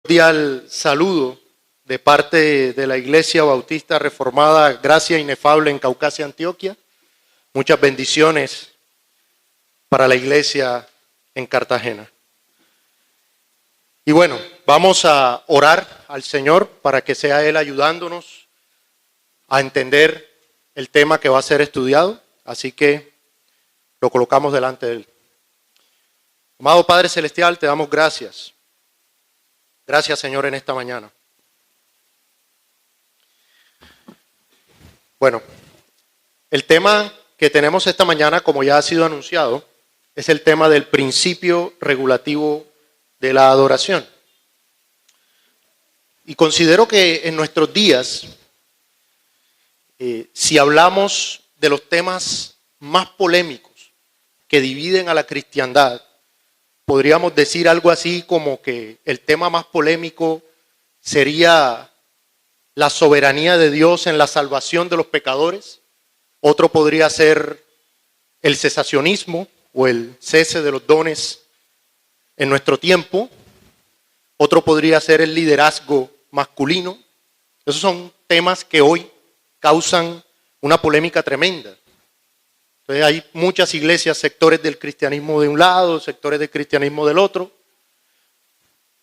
Cordial saludo de parte de la Iglesia Bautista Reformada Gracia Inefable en Caucasia, Antioquia. Muchas bendiciones para la iglesia en Cartagena. Y bueno, vamos a orar al Señor para que sea Él ayudándonos a entender el tema que va a ser estudiado. Así que lo colocamos delante de Él. Amado Padre Celestial, te damos gracias. Gracias, Señor, en esta mañana. Bueno, el tema que tenemos esta mañana, como ya ha sido anunciado, es el tema del principio regulativo de la adoración. Y considero que en nuestros días, si hablamos de los temas más polémicos que dividen a la cristiandad, podríamos decir algo así como que el tema más polémico sería la soberanía de Dios en la salvación de los pecadores. Otro podría ser el cesacionismo o el cese de los dones en nuestro tiempo. Otro podría ser el liderazgo masculino. Esos son temas que hoy causan una polémica tremenda. Entonces hay muchas iglesias, sectores del cristianismo de un lado, sectores del cristianismo del otro.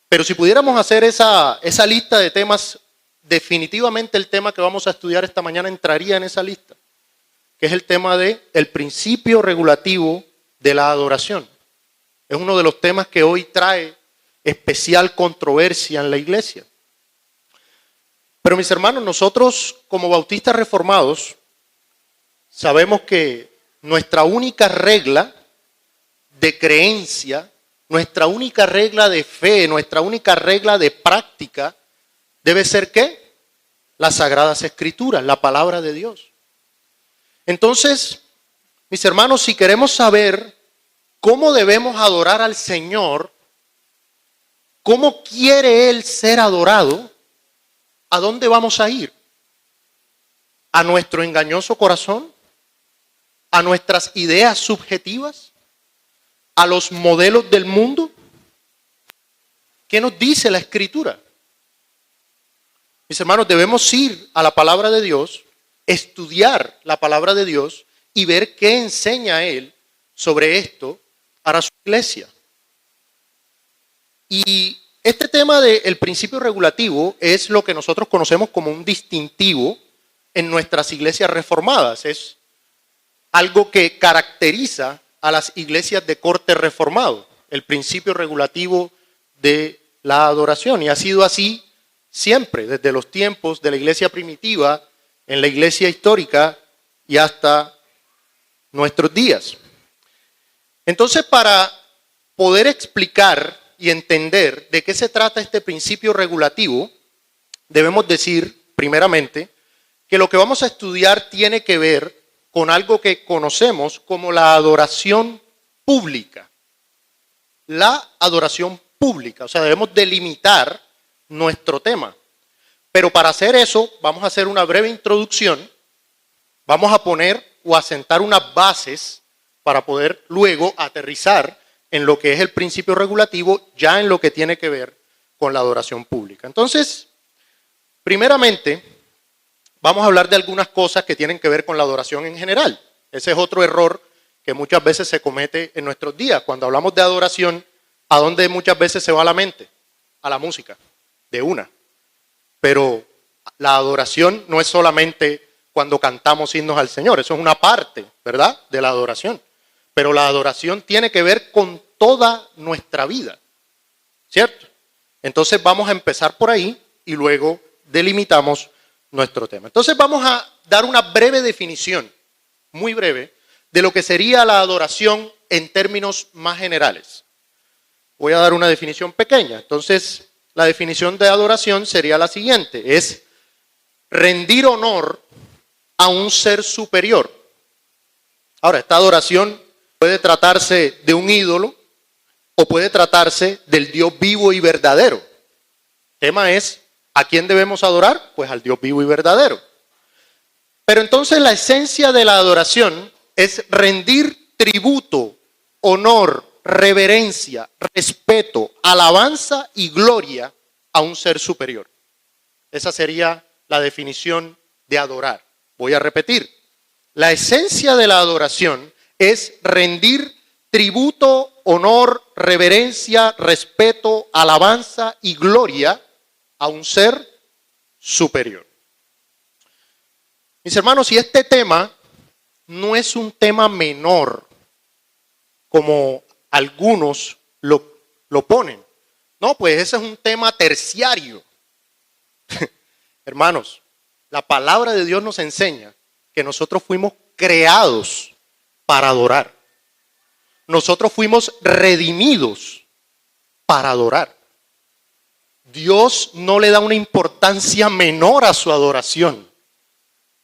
Pero si pudiéramos hacer esa lista de temas, definitivamente el tema que vamos a estudiar esta mañana entraría en esa lista, que es el tema del principio regulativo de la adoración. Es uno de los temas que hoy trae especial controversia en la iglesia. Pero mis hermanos, nosotros como bautistas reformados sabemos que nuestra única regla de creencia, nuestra única regla de fe, nuestra única regla de práctica debe ser ¿qué? Las Sagradas Escrituras, la palabra de Dios. Entonces, mis hermanos, si queremos saber cómo debemos adorar al Señor, cómo quiere Él ser adorado, ¿a dónde vamos a ir? ¿A nuestro engañoso corazón? ¿A nuestras ideas subjetivas? ¿A los modelos del mundo? ¿Qué nos dice la Escritura? Mis hermanos, debemos ir a la palabra de Dios, estudiar la palabra de Dios y ver qué enseña Él sobre esto para su iglesia. Y este tema del principio regulativo es lo que nosotros conocemos como un distintivo en nuestras iglesias reformadas. Es algo que caracteriza a las iglesias de corte reformado, el principio regulativo de la adoración. Y ha sido así siempre, desde los tiempos de la iglesia primitiva, en la iglesia histórica y hasta nuestros días. Entonces, para poder explicar y entender de qué se trata este principio regulativo, debemos decir, primeramente, que lo que vamos a estudiar tiene que ver con algo que conocemos como la adoración pública. La adoración pública, o sea, debemos delimitar nuestro tema. Pero para hacer eso, vamos a hacer una breve introducción, vamos a poner o a sentar unas bases para poder luego aterrizar en lo que es el principio regulativo, ya en lo que tiene que ver con la adoración pública. Entonces, primeramente, vamos a hablar de algunas cosas que tienen que ver con la adoración en general. Ese es otro error que muchas veces se comete en nuestros días. Cuando hablamos de adoración, ¿a dónde muchas veces se va la mente? A la música, de una. Pero la adoración no es solamente cuando cantamos himnos al Señor, eso es una parte, ¿verdad?, de la adoración. Pero la adoración tiene que ver con toda nuestra vida, ¿cierto? Entonces vamos a empezar por ahí y luego delimitamos nuestro tema. Entonces vamos a dar una breve definición, muy breve, de lo que sería la adoración en términos más generales. Voy a dar una definición pequeña. Entonces, la definición de adoración sería la siguiente: es rendir honor a un ser superior. Ahora, esta adoración puede tratarse de un ídolo o puede tratarse del Dios vivo y verdadero. El tema es, ¿a quién debemos adorar? Pues al Dios vivo y verdadero. Pero entonces la esencia de la adoración es rendir tributo, honor, reverencia, respeto, alabanza y gloria a un ser superior. Esa sería la definición de adorar. Voy a repetir. La esencia de la adoración es rendir tributo, honor, reverencia, respeto, alabanza y gloria a un ser superior. Mis hermanos, y este tema no es un tema menor, como algunos lo ponen. No, pues ese es un tema terciario. Hermanos, la palabra de Dios nos enseña que nosotros fuimos creados para adorar. Nosotros fuimos redimidos para adorar. Dios no le da una importancia menor a su adoración.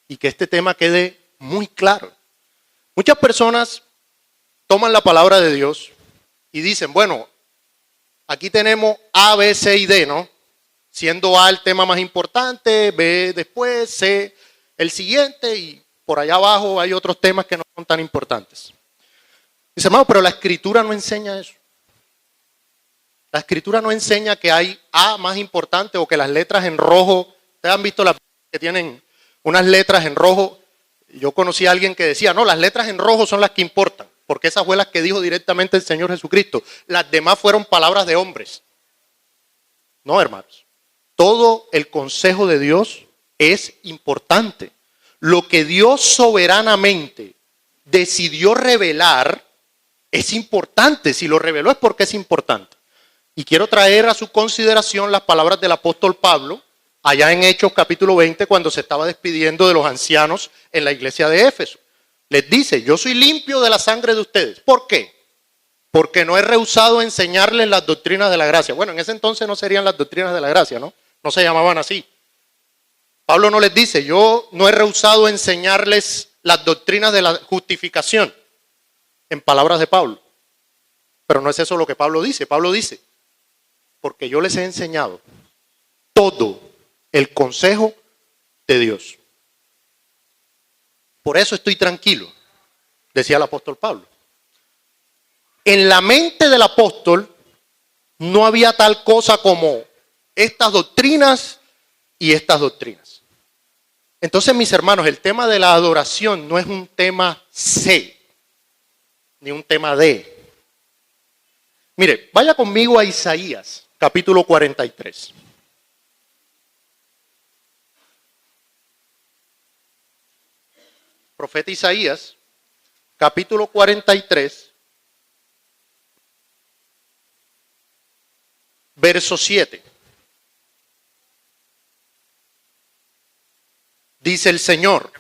Y que este tema quede muy claro. Muchas personas toman la palabra de Dios y dicen, bueno, aquí tenemos A, B, C y D, ¿no? Siendo A el tema más importante, B después, C el siguiente y por allá abajo hay otros temas que no son tan importantes. Dice, hermano, pero la Escritura no enseña eso. La Escritura no enseña que hay A más importante o que las letras en rojo. ¿Ustedes han visto las que tienen unas letras en rojo? Yo conocí a alguien que decía, no, las letras en rojo son las que importan, porque esas fue las que dijo directamente el Señor Jesucristo. Las demás fueron palabras de hombres. No, hermanos. Todo el consejo de Dios es importante. Lo que Dios soberanamente decidió revelar es importante. Si lo reveló es porque es importante. Y quiero traer a su consideración las palabras del apóstol Pablo, allá en Hechos capítulo 20, cuando se estaba despidiendo de los ancianos en la iglesia de Éfeso. Les dice, yo soy limpio de la sangre de ustedes. ¿Por qué? Porque no he rehusado enseñarles las doctrinas de la gracia. Bueno, en ese entonces no serían las doctrinas de la gracia, ¿no? No se llamaban así. Pablo no les dice, yo no he rehusado enseñarles las doctrinas de la justificación, en palabras de Pablo. Pero no es eso lo que Pablo dice. Pablo dice, porque yo les he enseñado todo el consejo de Dios. Por eso estoy tranquilo, decía el apóstol Pablo. En la mente del apóstol no había tal cosa como estas doctrinas y estas doctrinas. Entonces, mis hermanos, el tema de la adoración no es un tema C, ni un tema D. Mire, vaya conmigo a Isaías, capítulo 43. Profeta Isaías, capítulo 43, verso 7. Dice el Señor,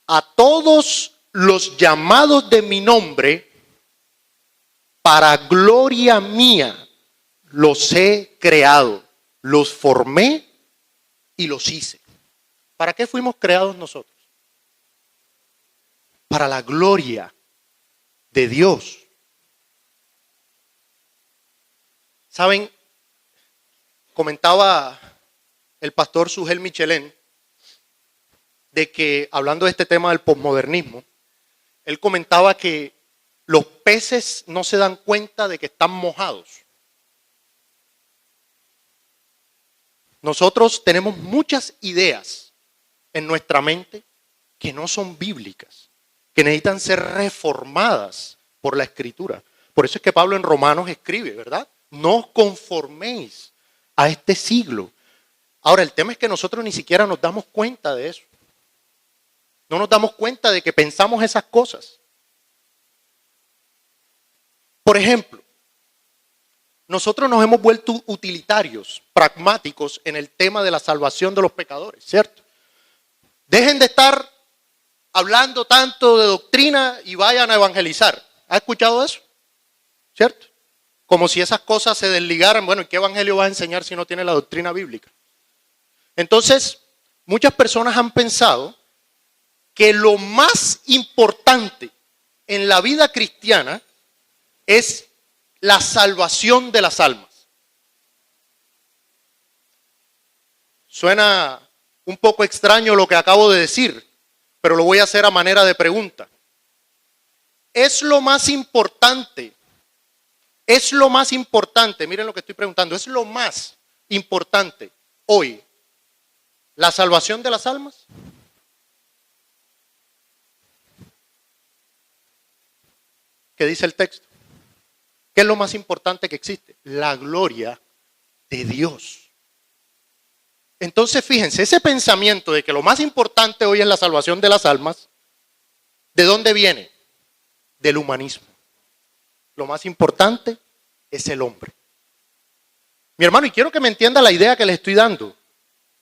a todos los llamados de mi nombre, para gloria mía, los he creado, los formé y los hice. ¿Para qué fuimos creados nosotros? Para la gloria de Dios. ¿Saben? Comentaba el pastor Sugel Michelén de que, hablando de este tema del posmodernismo, él comentaba que los peces no se dan cuenta de que están mojados. Nosotros tenemos muchas ideas en nuestra mente que no son bíblicas, que necesitan ser reformadas por la Escritura. Por eso es que Pablo en Romanos escribe, ¿verdad? No os conforméis a este siglo. Ahora, el tema es que nosotros ni siquiera nos damos cuenta de eso. No nos damos cuenta de que pensamos esas cosas. Por ejemplo, nosotros nos hemos vuelto utilitarios, pragmáticos en el tema de la salvación de los pecadores, ¿cierto? Dejen de estar hablando tanto de doctrina y vayan a evangelizar. ¿Ha escuchado eso? ¿Cierto? Como si esas cosas se desligaran. Bueno, ¿y qué evangelio vas a enseñar si no tiene la doctrina bíblica? Entonces, muchas personas han pensado que lo más importante en la vida cristiana es la salvación de las almas. Suena un poco extraño lo que acabo de decir, pero lo voy a hacer a manera de pregunta. ¿Es lo más importante Es lo más importante, miren lo que estoy preguntando, es lo más importante hoy, la salvación de las almas. ¿Qué dice el texto? ¿Qué es lo más importante que existe? La gloria de Dios. Entonces, fíjense, ese pensamiento de que lo más importante hoy es la salvación de las almas, ¿de dónde viene? Del humanismo. Lo más importante es el hombre. Mi hermano, y quiero que me entienda la idea que le estoy dando.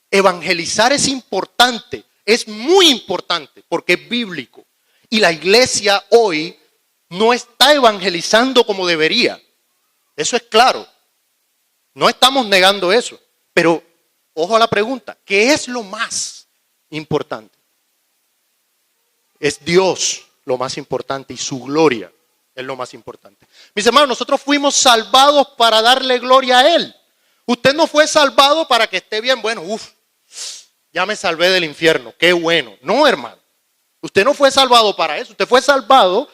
Evangelizar es importante, es muy importante, porque es bíblico. Y la iglesia hoy no está evangelizando como debería. Eso es claro. No estamos negando eso. Pero, ojo a la pregunta, ¿qué es lo más importante? Es Dios lo más importante y su gloria es lo más importante. Mis hermanos, nosotros fuimos salvados para darle gloria a Él. Usted no fue salvado para que esté bien, bueno, ya me salvé del infierno, qué bueno. No, hermano, usted no fue salvado para eso, usted fue salvado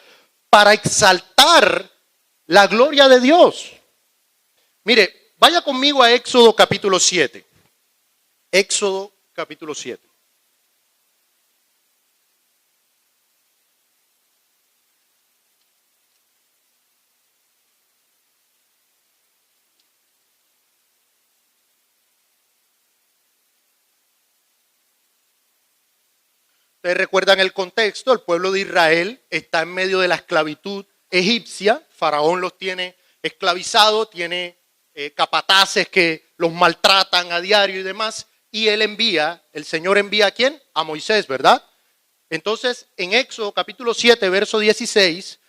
para exaltar la gloria de Dios. Mire, vaya conmigo a Éxodo capítulo 7. Éxodo capítulo 7. Ustedes recuerdan el contexto, el pueblo de Israel está en medio de la esclavitud egipcia, Faraón los tiene esclavizados, tiene capataces que los maltratan a diario y demás, y el Señor envía ¿a quién? A Moisés, ¿verdad? Entonces, en Éxodo capítulo 7, verso 16,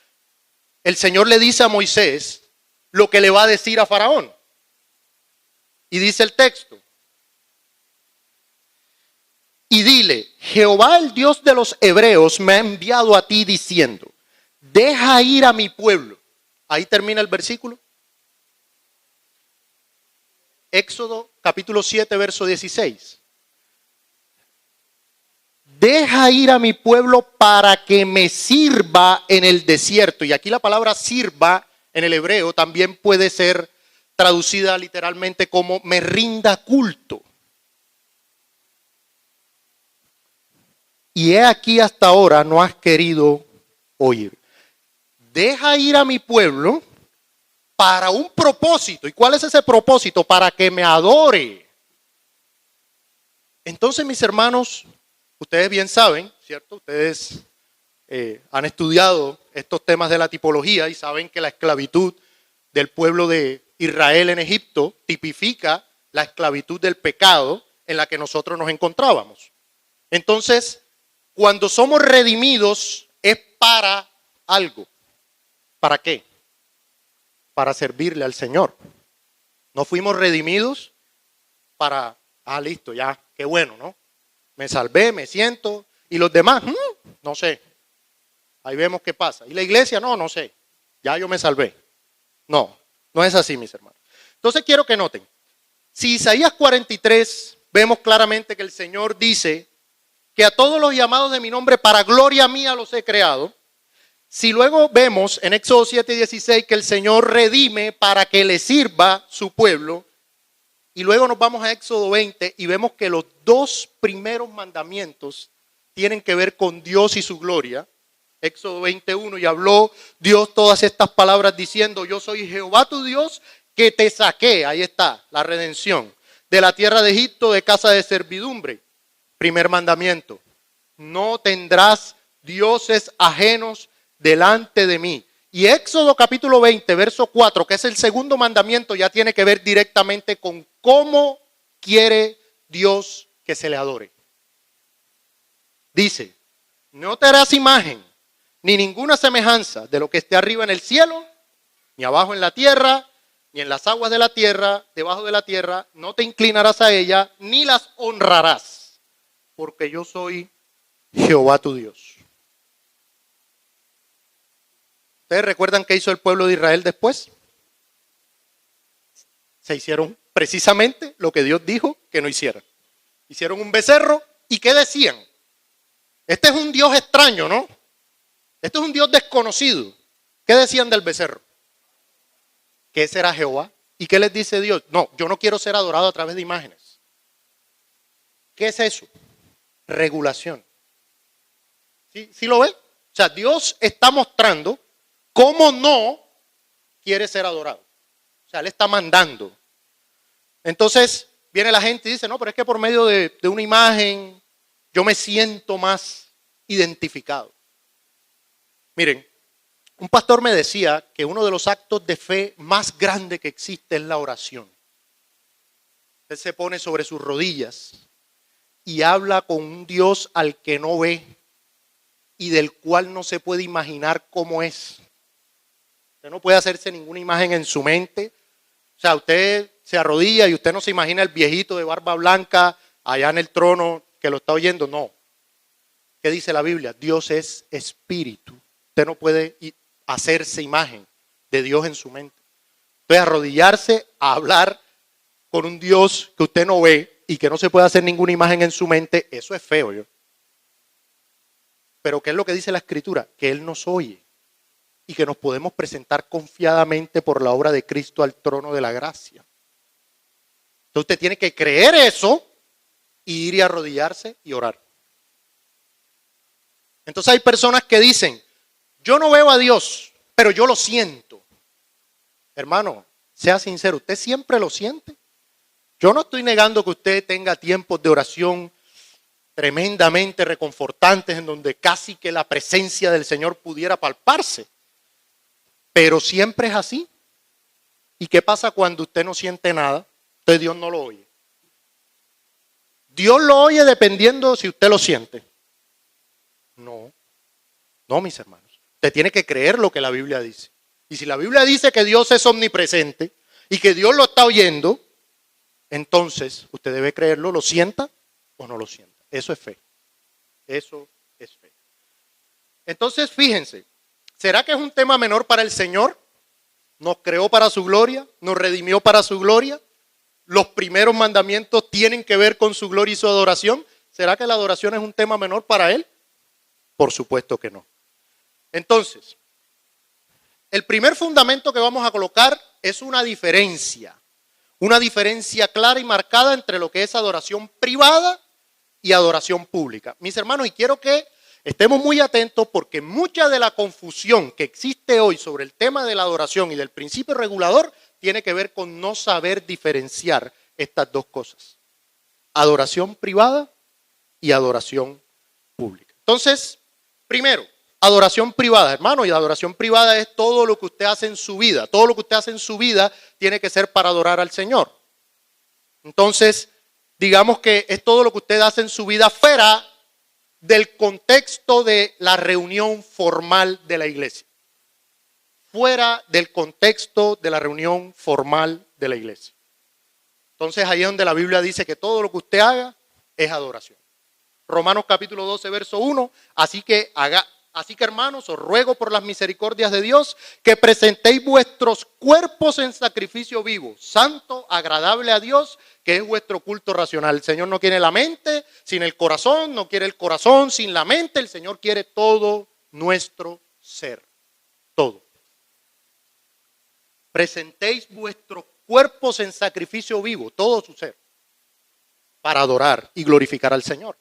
el Señor le dice a Moisés lo que le va a decir a Faraón. Y dice el texto, y dile, Jehová el Dios de los hebreos me ha enviado a ti diciendo, deja ir a mi pueblo. Ahí termina el versículo. Éxodo capítulo 7, verso 16. Deja ir a mi pueblo para que me sirva en el desierto. Y aquí la palabra sirva en el hebreo también puede ser traducida literalmente como me rinda culto. Y he aquí hasta ahora no has querido oír. Deja ir a mi pueblo para un propósito. ¿Y cuál es ese propósito? Para que me adore. Entonces, mis hermanos, ustedes bien saben, ¿cierto? Ustedes han estudiado estos temas de la tipología y saben que la esclavitud del pueblo de Israel en Egipto tipifica la esclavitud del pecado en la que nosotros nos encontrábamos. Entonces, cuando somos redimidos es para algo. ¿Para qué? Para servirle al Señor. No fuimos redimidos para, listo, ya, qué bueno, ¿no? Me salvé, me siento, y los demás, no sé. Ahí vemos qué pasa. Y la iglesia, no sé. Ya yo me salvé. No es así, mis hermanos. Entonces quiero que noten, si Isaías 43 vemos claramente que el Señor dice que a todos los llamados de mi nombre para gloria mía los he creado. Si luego vemos en Éxodo 7:16 que el Señor redime para que le sirva su pueblo, y luego nos vamos a Éxodo 20 y vemos que los dos primeros mandamientos tienen que ver con Dios y su gloria. Éxodo 21, y habló Dios todas estas palabras diciendo, yo soy Jehová tu Dios que te saqué, ahí está la redención, de la tierra de Egipto, de casa de servidumbre. Primer mandamiento, no tendrás dioses ajenos delante de mí. Y Éxodo capítulo 20, verso 4, que es el segundo mandamiento, ya tiene que ver directamente con cómo quiere Dios que se le adore. Dice, no te harás imagen, ni ninguna semejanza de lo que esté arriba en el cielo, ni abajo en la tierra, ni en las aguas de la tierra, debajo de la tierra, no te inclinarás a ella, ni las honrarás. Porque yo soy Jehová tu Dios. ¿Ustedes recuerdan qué hizo el pueblo de Israel después? Se hicieron precisamente lo que Dios dijo que no hicieran. Hicieron un becerro y ¿qué decían? Este es un Dios extraño, ¿no? Este es un Dios desconocido. ¿Qué decían del becerro? que ese era Jehová. ¿Y qué les dice Dios? No, yo no quiero ser adorado a través de imágenes. ¿Qué es eso? Regulación. ¿Sí lo ve? O sea, Dios está mostrando cómo no quiere ser adorado. O sea, Él está mandando. Entonces viene la gente y dice, no, pero es que por medio de una imagen yo me siento más identificado. Miren, un pastor me decía que uno de los actos de fe más grande que existe es la oración. Él se pone sobre sus rodillas y habla con un Dios al que no ve y del cual no se puede imaginar cómo es. Usted no puede hacerse ninguna imagen en su mente. O sea, usted se arrodilla y usted no se imagina el viejito de barba blanca allá en el trono que lo está oyendo. No. ¿Qué dice la Biblia? Dios es espíritu. Usted no puede hacerse imagen de Dios en su mente. Entonces, arrodillarse a hablar con un Dios que usted no ve y que no se puede hacer ninguna imagen en su mente, eso es feo. Pero ¿qué es lo que dice la Escritura? Que Él nos oye y que nos podemos presentar confiadamente por la obra de Cristo al trono de la gracia. Entonces usted tiene que creer eso y ir y arrodillarse y orar. Entonces hay personas que dicen, yo no veo a Dios, pero yo lo siento. Hermano, sea sincero, ¿usted siempre lo siente? Yo no estoy negando que usted tenga tiempos de oración tremendamente reconfortantes en donde casi que la presencia del Señor pudiera palparse. Pero siempre es así. ¿Y qué pasa cuando usted no siente nada? Entonces Dios no lo oye. Dios lo oye dependiendo si usted lo siente. No, mis hermanos. Usted tiene que creer lo que la Biblia dice. Y si la Biblia dice que Dios es omnipresente y que Dios lo está oyendo, entonces usted debe creerlo, lo sienta o no lo sienta. Eso es fe. Eso es fe. Entonces, fíjense, ¿será que es un tema menor para el Señor? Nos creó para su gloria, nos redimió para su gloria. Los primeros mandamientos tienen que ver con su gloria y su adoración. ¿Será que la adoración es un tema menor para Él? Por supuesto que no. Entonces, el primer fundamento que vamos a colocar es una diferencia clara y marcada entre lo que es adoración privada y adoración pública. Mis hermanos, y quiero que estemos muy atentos porque mucha de la confusión que existe hoy sobre el tema de la adoración y del principio regulador tiene que ver con no saber diferenciar estas dos cosas. Adoración privada y adoración pública. Entonces, primero, adoración privada, hermano, y la adoración privada es todo lo que usted hace en su vida. Todo lo que usted hace en su vida tiene que ser para adorar al Señor. Entonces, digamos que es todo lo que usted hace en su vida fuera del contexto de la reunión formal de la iglesia. Fuera del contexto de la reunión formal de la iglesia. Entonces, ahí es donde la Biblia dice que todo lo que usted haga es adoración. Romanos capítulo 12, verso 1, así que hermanos, os ruego por las misericordias de Dios que presentéis vuestros cuerpos en sacrificio vivo, santo, agradable a Dios, que es vuestro culto racional. El Señor no quiere la mente sin el corazón, no quiere el corazón sin la mente, el Señor quiere todo nuestro ser, todo. Presentéis vuestros cuerpos en sacrificio vivo, todo su ser, para adorar y glorificar al Señor.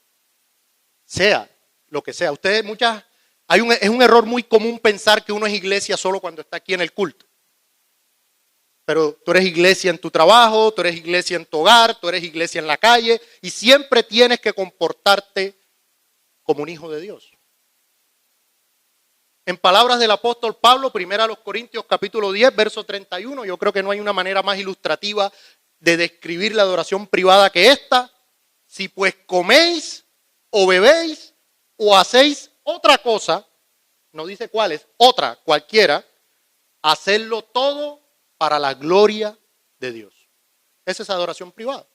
Sea lo que sea. Ustedes es un error muy común pensar que uno es iglesia solo cuando está aquí en el culto. Pero tú eres iglesia en tu trabajo, tú eres iglesia en tu hogar, tú eres iglesia en la calle y siempre tienes que comportarte como un hijo de Dios. En palabras del apóstol Pablo, 1 Corintios capítulo 10, verso 31, yo creo que no hay una manera más ilustrativa de describir la adoración privada que esta. Si pues coméis o bebéis o hacéis otra cosa, no dice cuál es, otra, cualquiera, hacerlo todo para la gloria de Dios. Esa es adoración privada.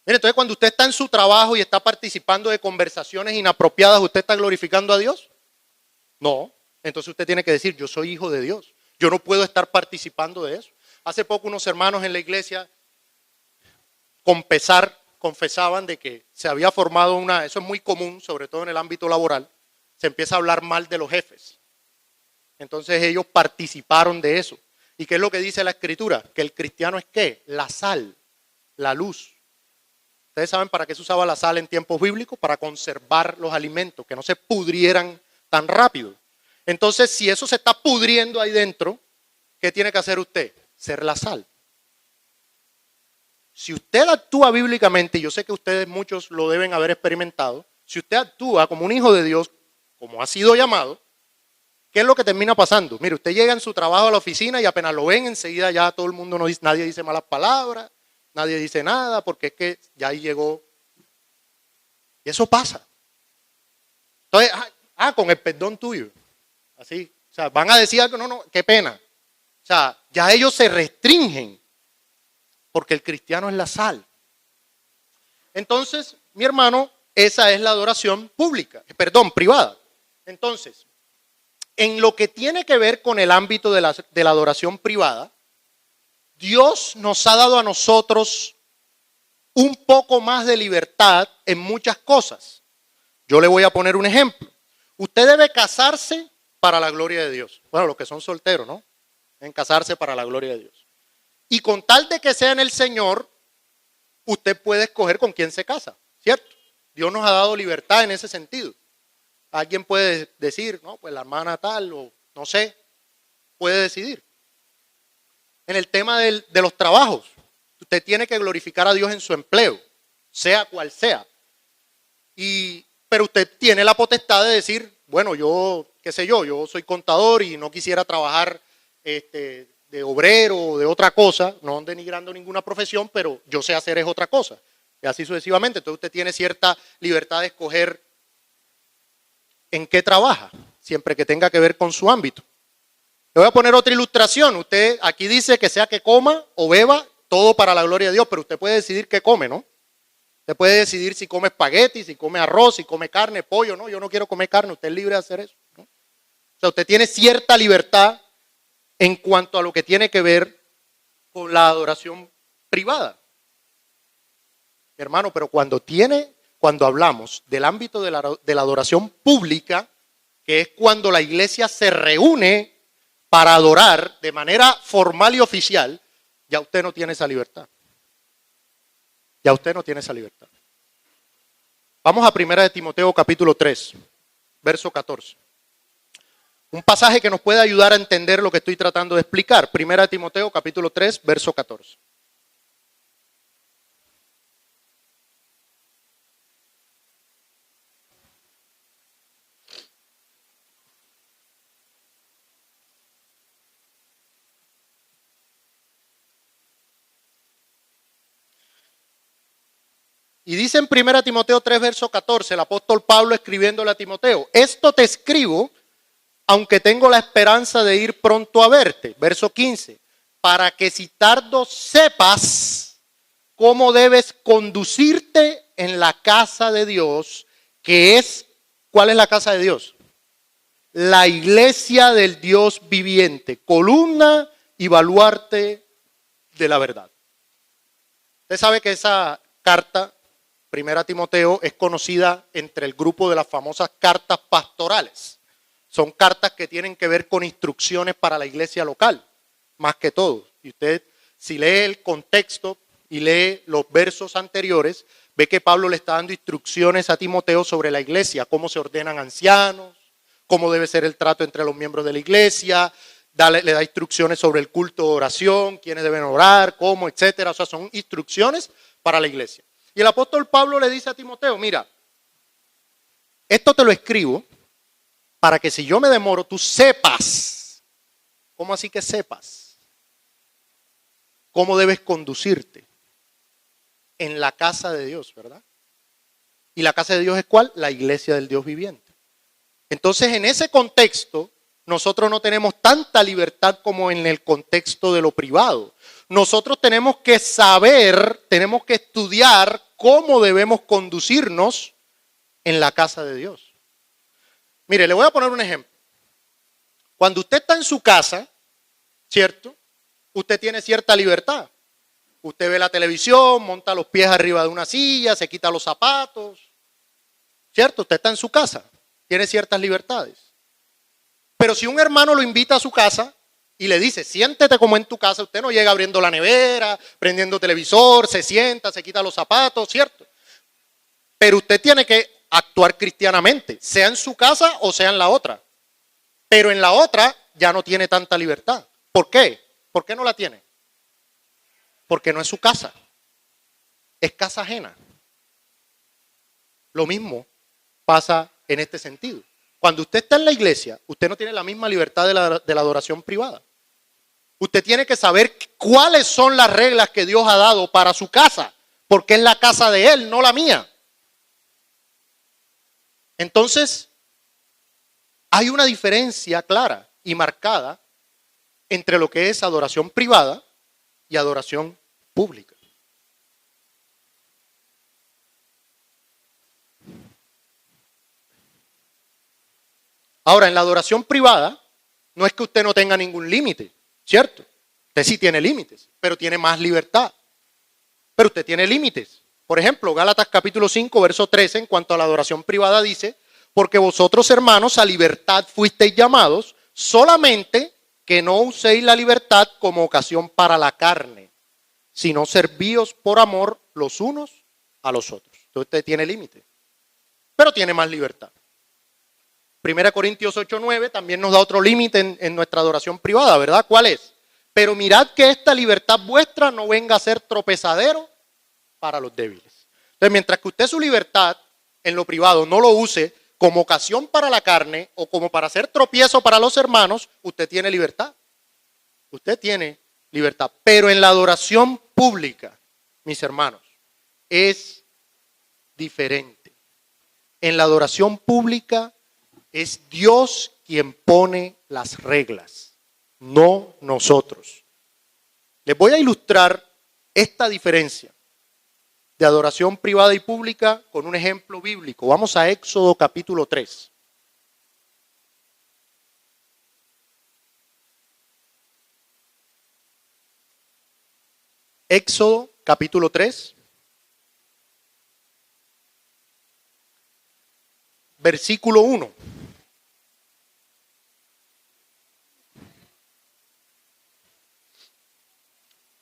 Mire, entonces cuando usted está en su trabajo y está participando de conversaciones inapropiadas, ¿usted está glorificando a Dios? No. Entonces usted tiene que decir, yo soy hijo de Dios. Yo no puedo estar participando de eso. Hace poco unos hermanos en la iglesia confesaban de que se había formado eso es muy común, sobre todo en el ámbito laboral, se empieza a hablar mal de los jefes. Entonces ellos participaron de eso. ¿Y qué es lo que dice la Escritura? Que el cristiano es ¿qué? La sal, la luz. ¿Ustedes saben para qué se usaba la sal en tiempos bíblicos? Para conservar los alimentos, que no se pudrieran tan rápido. Entonces, si eso se está pudriendo ahí dentro, ¿qué tiene que hacer usted? Ser la sal. Si usted actúa bíblicamente, y yo sé que ustedes muchos lo deben haber experimentado, si usted actúa como un hijo de Dios, como ha sido llamado, ¿qué es lo que termina pasando? Mire, usted llega en su trabajo a la oficina y apenas lo ven, enseguida ya todo el mundo, nadie dice malas palabras, nadie dice nada, porque es que ya ahí llegó. Y eso pasa. Entonces, con el perdón tuyo. Así, o sea, van a decir algo, no, qué pena. O sea, ya ellos se restringen, porque el cristiano es la sal. Entonces, mi hermano, esa es la adoración privada. Entonces, en lo que tiene que ver con el ámbito de la adoración privada, Dios nos ha dado a nosotros un poco más de libertad en muchas cosas. Yo le voy a poner un ejemplo. Usted debe casarse para la gloria de Dios. Bueno, los que son solteros, ¿no? Deben casarse para la gloria de Dios. Y con tal de que sea en el Señor, usted puede escoger con quién se casa, ¿cierto? Dios nos ha dado libertad en ese sentido. Alguien puede decir, no, pues la hermana tal, o no sé, puede decidir. En el tema de los trabajos, usted tiene que glorificar a Dios en su empleo, sea cual sea. Pero usted tiene la potestad de decir, bueno, yo, qué sé yo soy contador y no quisiera trabajar de obrero o de otra cosa, no denigrando ninguna profesión, pero yo sé hacer es otra cosa. Y así sucesivamente. Entonces usted tiene cierta libertad de escoger en qué trabaja, siempre que tenga que ver con su ámbito. Le voy a poner otra ilustración. Usted aquí dice que sea que coma o beba, todo para la gloria de Dios, pero usted puede decidir qué come, ¿no? Usted puede decidir si come espagueti, si come arroz, si come carne, pollo, ¿no? Yo no quiero comer carne, usted es libre de hacer eso, ¿no? O sea, usted tiene cierta libertad en cuanto a lo que tiene que ver con la adoración privada. Hermano, pero cuando hablamos del ámbito de la adoración pública, que es cuando la iglesia se reúne para adorar de manera formal y oficial, ya usted no tiene esa libertad. Ya usted no tiene esa libertad. Vamos a 1 de Timoteo capítulo 3, verso 14. Un pasaje que nos puede ayudar a entender lo que estoy tratando de explicar. 1 de Timoteo capítulo 3, verso 14. Y dice en 1 Timoteo 3, verso 14, el apóstol Pablo escribiéndole a Timoteo, esto te escribo, aunque tengo la esperanza de ir pronto a verte. Verso 15, para que si tardo sepas cómo debes conducirte en la casa de Dios, que es, ¿cuál es la casa de Dios? La iglesia del Dios viviente, columna y baluarte de la verdad. Usted sabe que esa carta, 1 Timoteo, es conocida entre el grupo de las famosas cartas pastorales. Son cartas que tienen que ver con instrucciones para la iglesia local, más que todo. Y usted, si lee el contexto y lee los versos anteriores, ve que Pablo le está dando instrucciones a Timoteo sobre la iglesia, cómo se ordenan ancianos, cómo debe ser el trato entre los miembros de la iglesia, le da instrucciones sobre el culto de oración, quiénes deben orar, cómo, etcétera. O sea, son instrucciones para la iglesia. Y el apóstol Pablo le dice a Timoteo, mira, esto te lo escribo para que si yo me demoro, tú sepas. ¿Cómo así que sepas? ¿Cómo debes conducirte en la casa de Dios, verdad? ¿Y la casa de Dios es cuál? La iglesia del Dios viviente. Entonces, en ese contexto, nosotros no tenemos tanta libertad como en el contexto de lo privado. Nosotros tenemos que saber, tenemos que estudiar cómo debemos conducirnos en la casa de Dios. Mire, le voy a poner un ejemplo. Cuando usted está en su casa, ¿cierto? Usted tiene cierta libertad. Usted ve la televisión, monta los pies arriba de una silla, se quita los zapatos. ¿Cierto? Usted está en su casa, tiene ciertas libertades. Pero si un hermano lo invita a su casa y le dice, siéntete como en tu casa, usted no llega abriendo la nevera, prendiendo televisor, se sienta, se quita los zapatos, ¿cierto? Pero usted tiene que actuar cristianamente, sea en su casa o sea en la otra. Pero en la otra ya no tiene tanta libertad. ¿Por qué? ¿Por qué no la tiene? Porque no es su casa, es casa ajena. Lo mismo pasa en este sentido. Cuando usted está en la iglesia, usted no tiene la misma libertad de la adoración privada. Usted tiene que saber cuáles son las reglas que Dios ha dado para su casa, porque es la casa de Él, no la mía. Entonces, hay una diferencia clara y marcada entre lo que es adoración privada y adoración pública. Ahora, en la adoración privada, no es que usted no tenga ningún límite, ¿cierto? Usted sí tiene límites, pero tiene más libertad. Pero usted tiene límites. Por ejemplo, Gálatas capítulo 5, verso 13, en cuanto a la adoración privada dice, porque vosotros, hermanos, a libertad fuisteis llamados, solamente que no uséis la libertad como ocasión para la carne, sino servíos por amor los unos a los otros. Entonces usted tiene límites, pero tiene más libertad. 1 Corintios 8:9 también nos da otro límite en nuestra adoración privada, ¿verdad? ¿Cuál es? Pero mirad que esta libertad vuestra no venga a ser tropezadero para los débiles. Entonces, mientras que usted su libertad en lo privado no lo use como ocasión para la carne o como para hacer tropiezo para los hermanos, usted tiene libertad. Usted tiene libertad. Pero en la adoración pública, mis hermanos, es diferente. En la adoración pública es Dios quien pone las reglas, no nosotros. Les voy a ilustrar esta diferencia de adoración privada y pública con un ejemplo bíblico. Vamos a Éxodo capítulo 3. Éxodo capítulo 3. Versículo 1.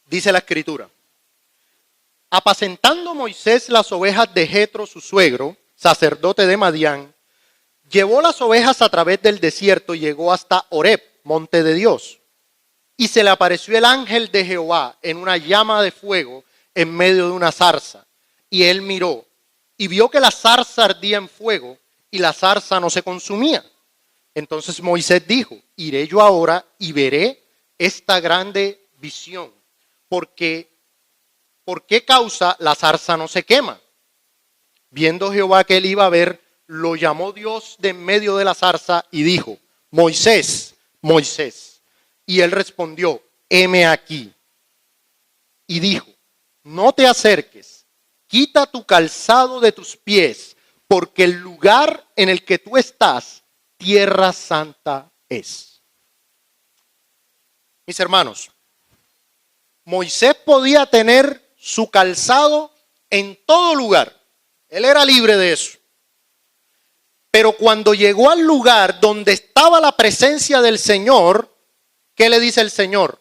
Dice la escritura. Apacentando Moisés las ovejas de Jetro, su suegro, sacerdote de Madián, llevó las ovejas a través del desierto y llegó hasta Horeb, monte de Dios. Y se le apareció el ángel de Jehová en una llama de fuego en medio de una zarza. Y él miró y vio que la zarza ardía en fuego y la zarza no se consumía. Entonces Moisés dijo, iré yo ahora y veré esta grande visión. ¿Por qué causa la zarza no se quema? Viendo Jehová que él iba a ver, lo llamó Dios de en medio de la zarza y dijo, Moisés, Moisés. Y él respondió, heme aquí. Y dijo, no te acerques, quita tu calzado de tus pies, porque el lugar en el que tú estás, tierra santa es. Mis hermanos, Moisés podía tener su calzado en todo lugar. Él era libre de eso. Pero cuando llegó al lugar donde estaba la presencia del Señor, ¿qué le dice el Señor?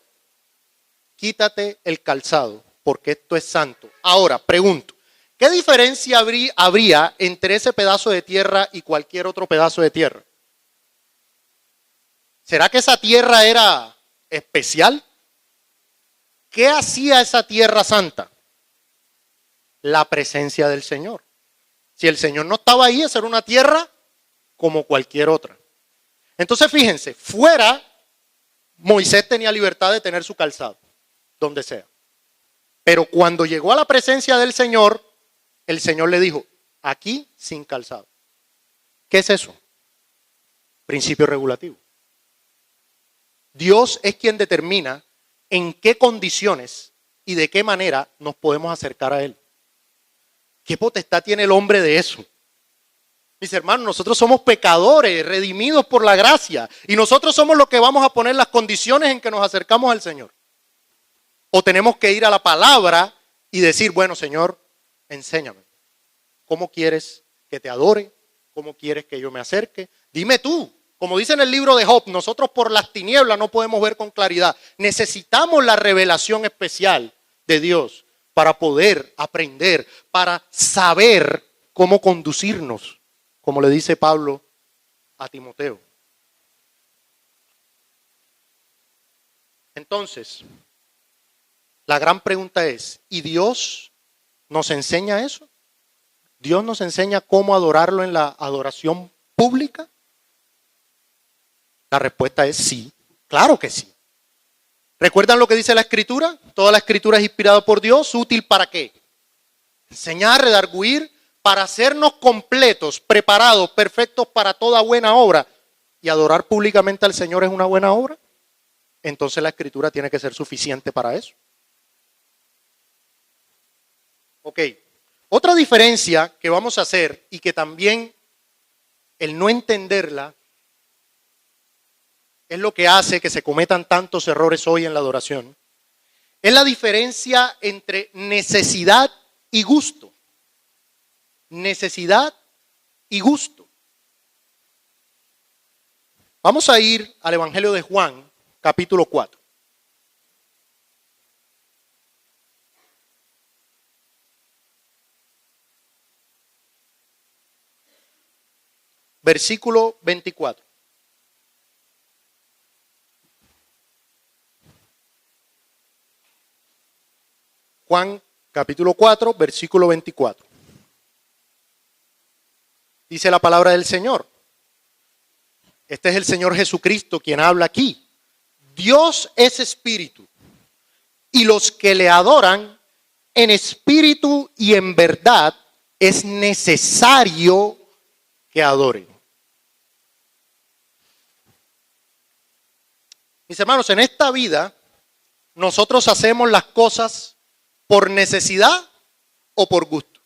Quítate el calzado, porque esto es santo. Ahora, pregunto, ¿qué diferencia habría entre ese pedazo de tierra y cualquier otro pedazo de tierra? ¿Será que esa tierra era especial? ¿Qué hacía esa tierra santa? La presencia del Señor. Si el Señor no estaba ahí, esa era una tierra como cualquier otra. Entonces fíjense, fuera Moisés tenía libertad de tener su calzado, donde sea. Pero cuando llegó a la presencia del Señor, el Señor le dijo, aquí sin calzado. ¿Qué es eso? Principio regulativo. Dios es quien determina en qué condiciones y de qué manera nos podemos acercar a Él. ¿Qué potestad tiene el hombre de eso? Mis hermanos, nosotros somos pecadores, redimidos por la gracia, y nosotros somos los que vamos a poner las condiciones en que nos acercamos al Señor. O tenemos que ir a la palabra y decir, bueno, Señor, enséñame. ¿Cómo quieres que te adore? ¿Cómo quieres que yo me acerque? Dime tú, Como dice en el libro de Job, nosotros por las tinieblas no podemos ver con claridad. Necesitamos la revelación especial de Dios para poder aprender, para saber cómo conducirnos, como le dice Pablo a Timoteo. Entonces, la gran pregunta es, ¿y Dios nos enseña eso? ¿Dios nos enseña cómo adorarlo en la adoración pública? La respuesta es sí, claro que sí. ¿Recuerdan lo que dice la Escritura? Toda la Escritura es inspirada por Dios, ¿útil para qué? Enseñar, redarguir, para hacernos completos, preparados, perfectos para toda buena obra. ¿Y adorar públicamente al Señor es una buena obra? Entonces la Escritura tiene que ser suficiente para eso. Ok, otra diferencia que vamos a hacer y que también el no entenderla es lo que hace que se cometan tantos errores hoy en la adoración, es la diferencia entre necesidad y gusto. Necesidad y gusto. Vamos a ir al Evangelio de Juan, capítulo 4. Versículo 24. Juan capítulo 4, versículo 24. Dice la palabra del Señor. Este es el Señor Jesucristo quien habla aquí. Dios es espíritu, y los que le adoran en espíritu y en verdad es necesario que adoren. Mis hermanos, en esta vida nosotros hacemos las cosas por necesidad o por gusto.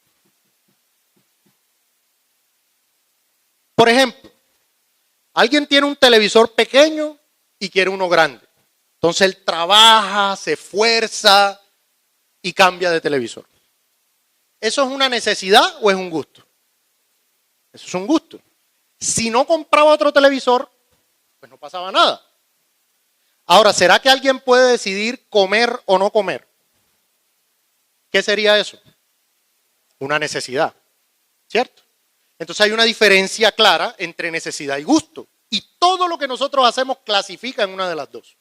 Por ejemplo, alguien tiene un televisor pequeño y quiere uno grande. Entonces él trabaja, se esfuerza y cambia de televisor. ¿Eso es una necesidad o es un gusto? Eso es un gusto. Si no compraba otro televisor, pues no pasaba nada. Ahora, ¿será que alguien puede decidir comer o no comer? ¿Qué sería eso? Una necesidad, ¿cierto? Entonces hay una diferencia clara entre necesidad y gusto. Y todo lo que nosotros hacemos clasifica en una de las dos.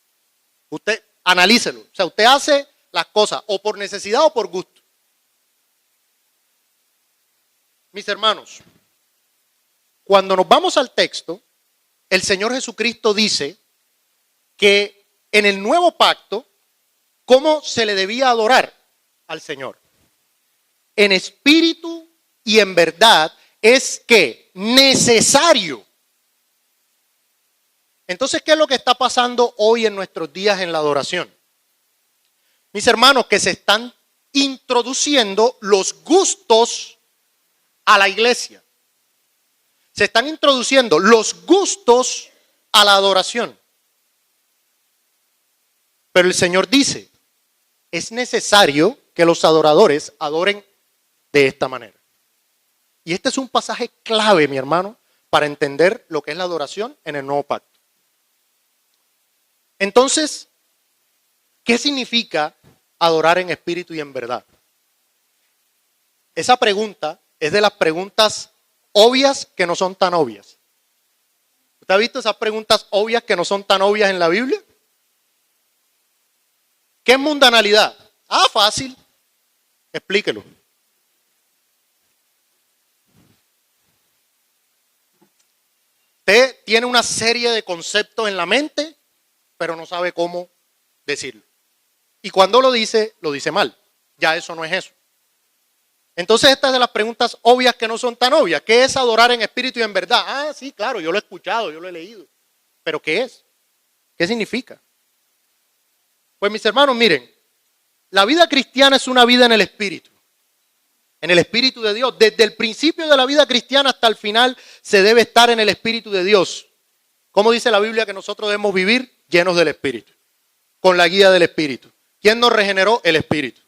Usted analícelo. O sea, usted hace las cosas o por necesidad o por gusto. Mis hermanos, cuando nos vamos al texto, el Señor Jesucristo dice que en el nuevo pacto, ¿cómo se le debía adorar al Señor? En espíritu y en verdad es que necesario. Entonces, ¿qué es lo que está pasando hoy en nuestros días en la adoración? Mis hermanos, que se están introduciendo los gustos a la iglesia. Se están introduciendo los gustos a la adoración. Pero el Señor dice, es necesario que los adoradores adoren de esta manera. Y este es un pasaje clave, mi hermano, para entender lo que es la adoración en el nuevo pacto. Entonces, ¿qué significa adorar en espíritu y en verdad? Esa pregunta es de las preguntas obvias que no son tan obvias. ¿Usted ha visto esas preguntas obvias que no son tan obvias en la Biblia? ¿Qué es mundanalidad? Ah, fácil. Explíquelo. Usted tiene una serie de conceptos en la mente, pero no sabe cómo decirlo. Y cuando lo dice mal. Ya eso no es eso. Entonces esta es de las preguntas obvias que no son tan obvias. ¿Qué es adorar en espíritu y en verdad? Ah, sí, claro, yo lo he escuchado, yo lo he leído. ¿Pero qué es? ¿Qué significa? Pues mis hermanos, miren, la vida cristiana es una vida en el espíritu de Dios. Desde el principio de la vida cristiana hasta el final se debe estar en el espíritu de Dios. ¿Cómo dice la Biblia que nosotros debemos vivir? Llenos del espíritu, con la guía del espíritu. ¿Quién nos regeneró? El espíritu.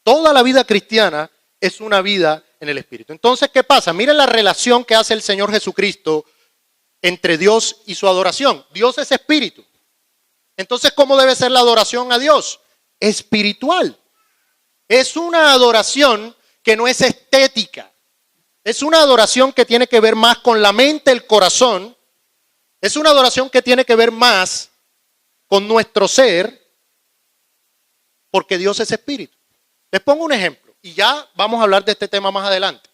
Toda la vida cristiana es una vida en el espíritu. Entonces, ¿qué pasa? Miren la relación que hace el Señor Jesucristo entre Dios y su adoración. Dios es espíritu. Entonces, ¿cómo debe ser la adoración a Dios? Espiritual. Es una adoración que no es estética. Es una adoración que tiene que ver más con la mente, el corazón. Es una adoración que tiene que ver más con nuestro ser, porque Dios es espíritu. Les pongo un ejemplo y ya vamos a hablar de este tema más adelante.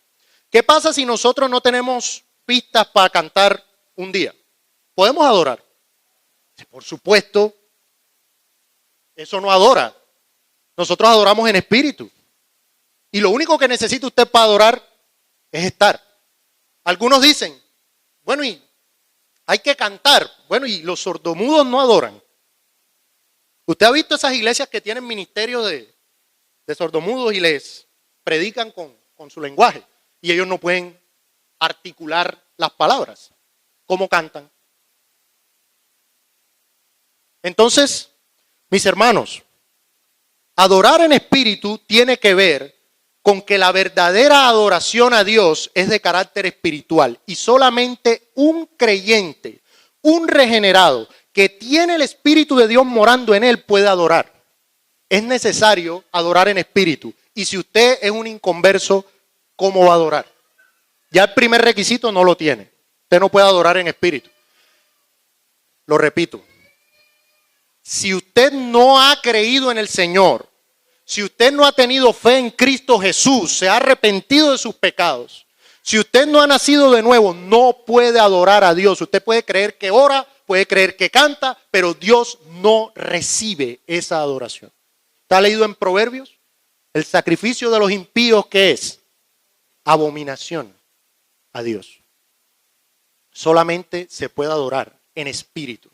¿Qué pasa si nosotros no tenemos pistas para cantar un día? ¿Podemos adorar? Por supuesto, eso no adora. Nosotros adoramos en espíritu. Y lo único que necesita usted para adorar es estar. Algunos dicen, bueno, y hay que cantar. Bueno, y los sordomudos no adoran. ¿Usted ha visto esas iglesias que tienen ministerios de sordomudos y les predican con su lenguaje? Y ellos no pueden articular las palabras. ¿Cómo cantan? Entonces, mis hermanos, adorar en espíritu tiene que ver con que la verdadera adoración a Dios es de carácter espiritual y solamente un creyente, un regenerado que tiene el Espíritu de Dios morando en él puede adorar. Es necesario adorar en espíritu. Y si usted es un inconverso, ¿cómo va a adorar? Ya el primer requisito no lo tiene. Usted no puede adorar en espíritu. Lo repito. Si usted no ha creído en el Señor, si usted no ha tenido fe en Cristo Jesús, se ha arrepentido de sus pecados, si usted no ha nacido de nuevo, no puede adorar a Dios. Usted puede creer que ora, puede creer que canta, pero Dios no recibe esa adoración. ¿Está leído en Proverbios? El sacrificio de los impíos, ¿qué es? Abominación a Dios. Solamente se puede adorar en espíritu.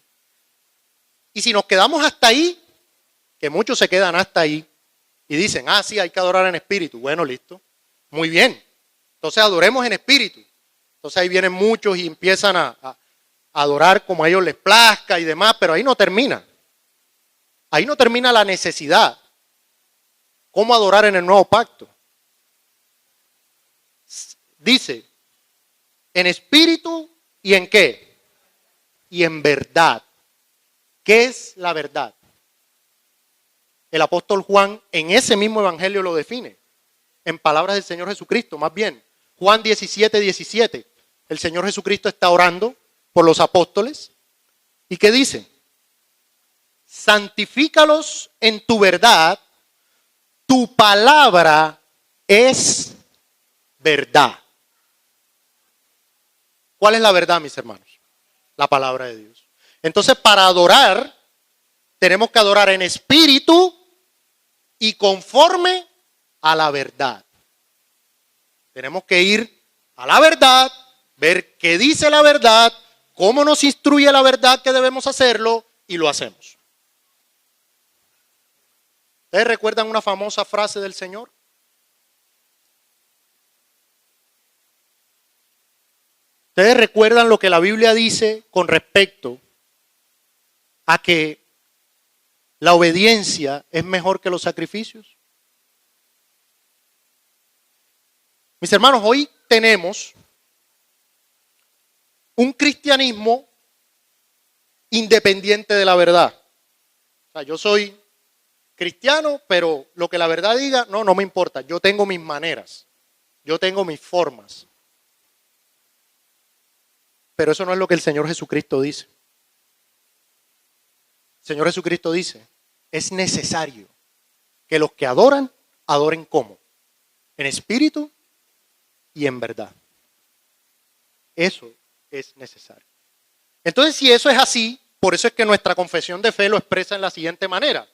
Y si nos quedamos hasta ahí, que muchos se quedan hasta ahí, y dicen, sí, hay que adorar en espíritu. Bueno, listo. Muy bien. Entonces adoremos en espíritu. Entonces ahí vienen muchos y empiezan a adorar como a ellos les plazca y demás, pero ahí no termina. Ahí no termina la necesidad. ¿Cómo adorar en el nuevo pacto? Dice, en espíritu y en qué? Y en verdad. ¿Qué es la verdad? El apóstol Juan en ese mismo evangelio lo define, en palabras del Señor Jesucristo, más bien. Juan 17:17. El Señor Jesucristo está orando por los apóstoles. ¿Y qué dice? Santifícalos en tu verdad, tu palabra es verdad. ¿Cuál es la verdad, mis hermanos? La palabra de Dios. Entonces, para adorar, tenemos que adorar en espíritu y conforme a la verdad. Tenemos que ir a la verdad, ver qué dice la verdad, cómo nos instruye la verdad que debemos hacerlo y lo hacemos. ¿Ustedes recuerdan una famosa frase del Señor? ¿Ustedes recuerdan lo que la Biblia dice con respecto a que la obediencia es mejor que los sacrificios? Mis hermanos, hoy tenemos un cristianismo independiente de la verdad. O sea, yo soy cristiano, pero lo que la verdad diga, no me importa. Yo tengo mis maneras, yo tengo mis formas. Pero eso no es lo que el Señor Jesucristo dice. El Señor Jesucristo dice, es necesario que los que adoran, adoren ¿cómo? En espíritu y en verdad. Eso es necesario. Entonces, si eso es así, por eso es que nuestra confesión de fe lo expresa en la siguiente manera.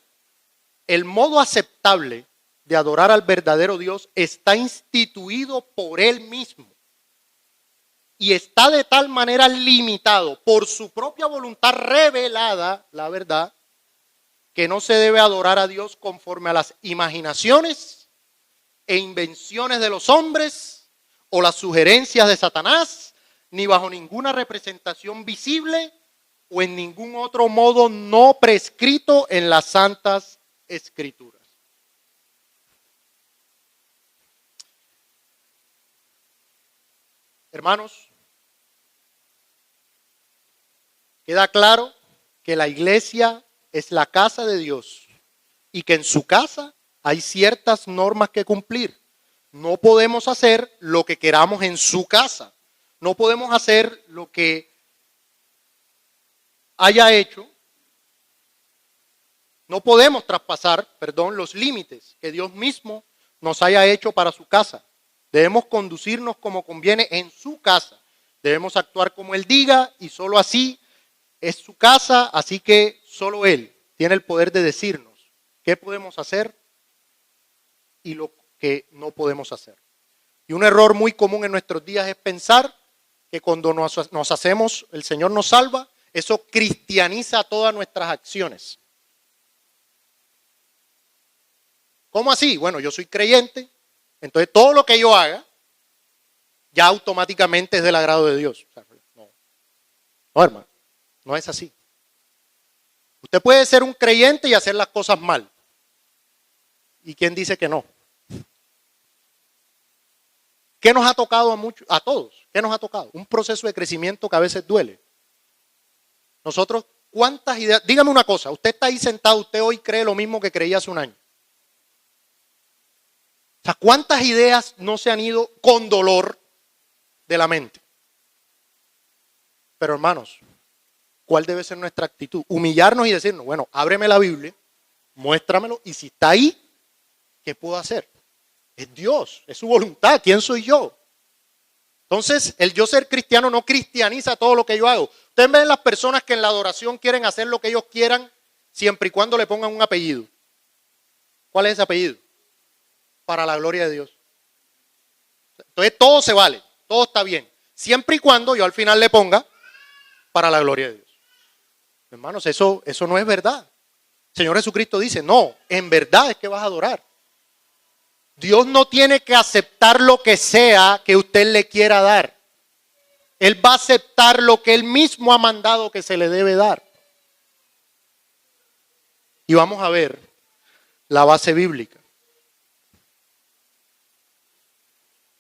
El modo aceptable de adorar al verdadero Dios está instituido por Él mismo. Y está de tal manera limitado por su propia voluntad revelada, la verdad, que no se debe adorar a Dios conforme a las imaginaciones e invenciones de los hombres o las sugerencias de Satanás, ni bajo ninguna representación visible o en ningún otro modo no prescrito en las Santas Escrituras. Hermanos, Queda claro que la iglesia es la casa de Dios y que en su casa hay ciertas normas que cumplir. No podemos hacer lo que queramos en su casa. No podemos hacer lo que haya hecho. No podemos traspasar, los límites que Dios mismo nos haya hecho para su casa. Debemos conducirnos como conviene en su casa. Debemos actuar como Él diga y solo así es su casa, así que solo Él tiene el poder de decirnos qué podemos hacer y lo que no podemos hacer. Y un error muy común en nuestros días es pensar que cuando nos hacemos, el Señor nos salva, eso cristianiza todas nuestras acciones. ¿Cómo así? Bueno, yo soy creyente, entonces todo lo que yo haga ya automáticamente es del agrado de Dios. No, hermano, no es así. Usted puede ser un creyente y hacer las cosas mal. ¿Y quién dice que no? ¿Qué nos ha tocado a todos? ¿Qué nos ha tocado? Un proceso de crecimiento que a veces duele. Nosotros, ¿cuántas ideas? Dígame una cosa, usted está ahí sentado, usted hoy cree lo mismo que creía hace un año. O sea, ¿cuántas ideas no se han ido con dolor de la mente? Pero hermanos, ¿cuál debe ser nuestra actitud? Humillarnos y decirnos, bueno, ábreme la Biblia, muéstramelo, y si está ahí, ¿qué puedo hacer? Es Dios, es su voluntad, ¿quién soy yo? Entonces, el yo ser cristiano no cristianiza todo lo que yo hago. Ustedes ven las personas que en la adoración quieren hacer lo que ellos quieran, siempre y cuando le pongan un apellido. ¿Cuál es ese apellido? Para la gloria de Dios. Entonces, todo se vale, todo está bien, siempre y cuando yo al final le ponga para la gloria de Dios. Hermanos, eso no es verdad. El Señor Jesucristo dice, no, en verdad es que vas a adorar. Dios no tiene que aceptar lo que sea que usted le quiera dar. Él va a aceptar lo que Él mismo ha mandado que se le debe dar. Y vamos a ver la base bíblica.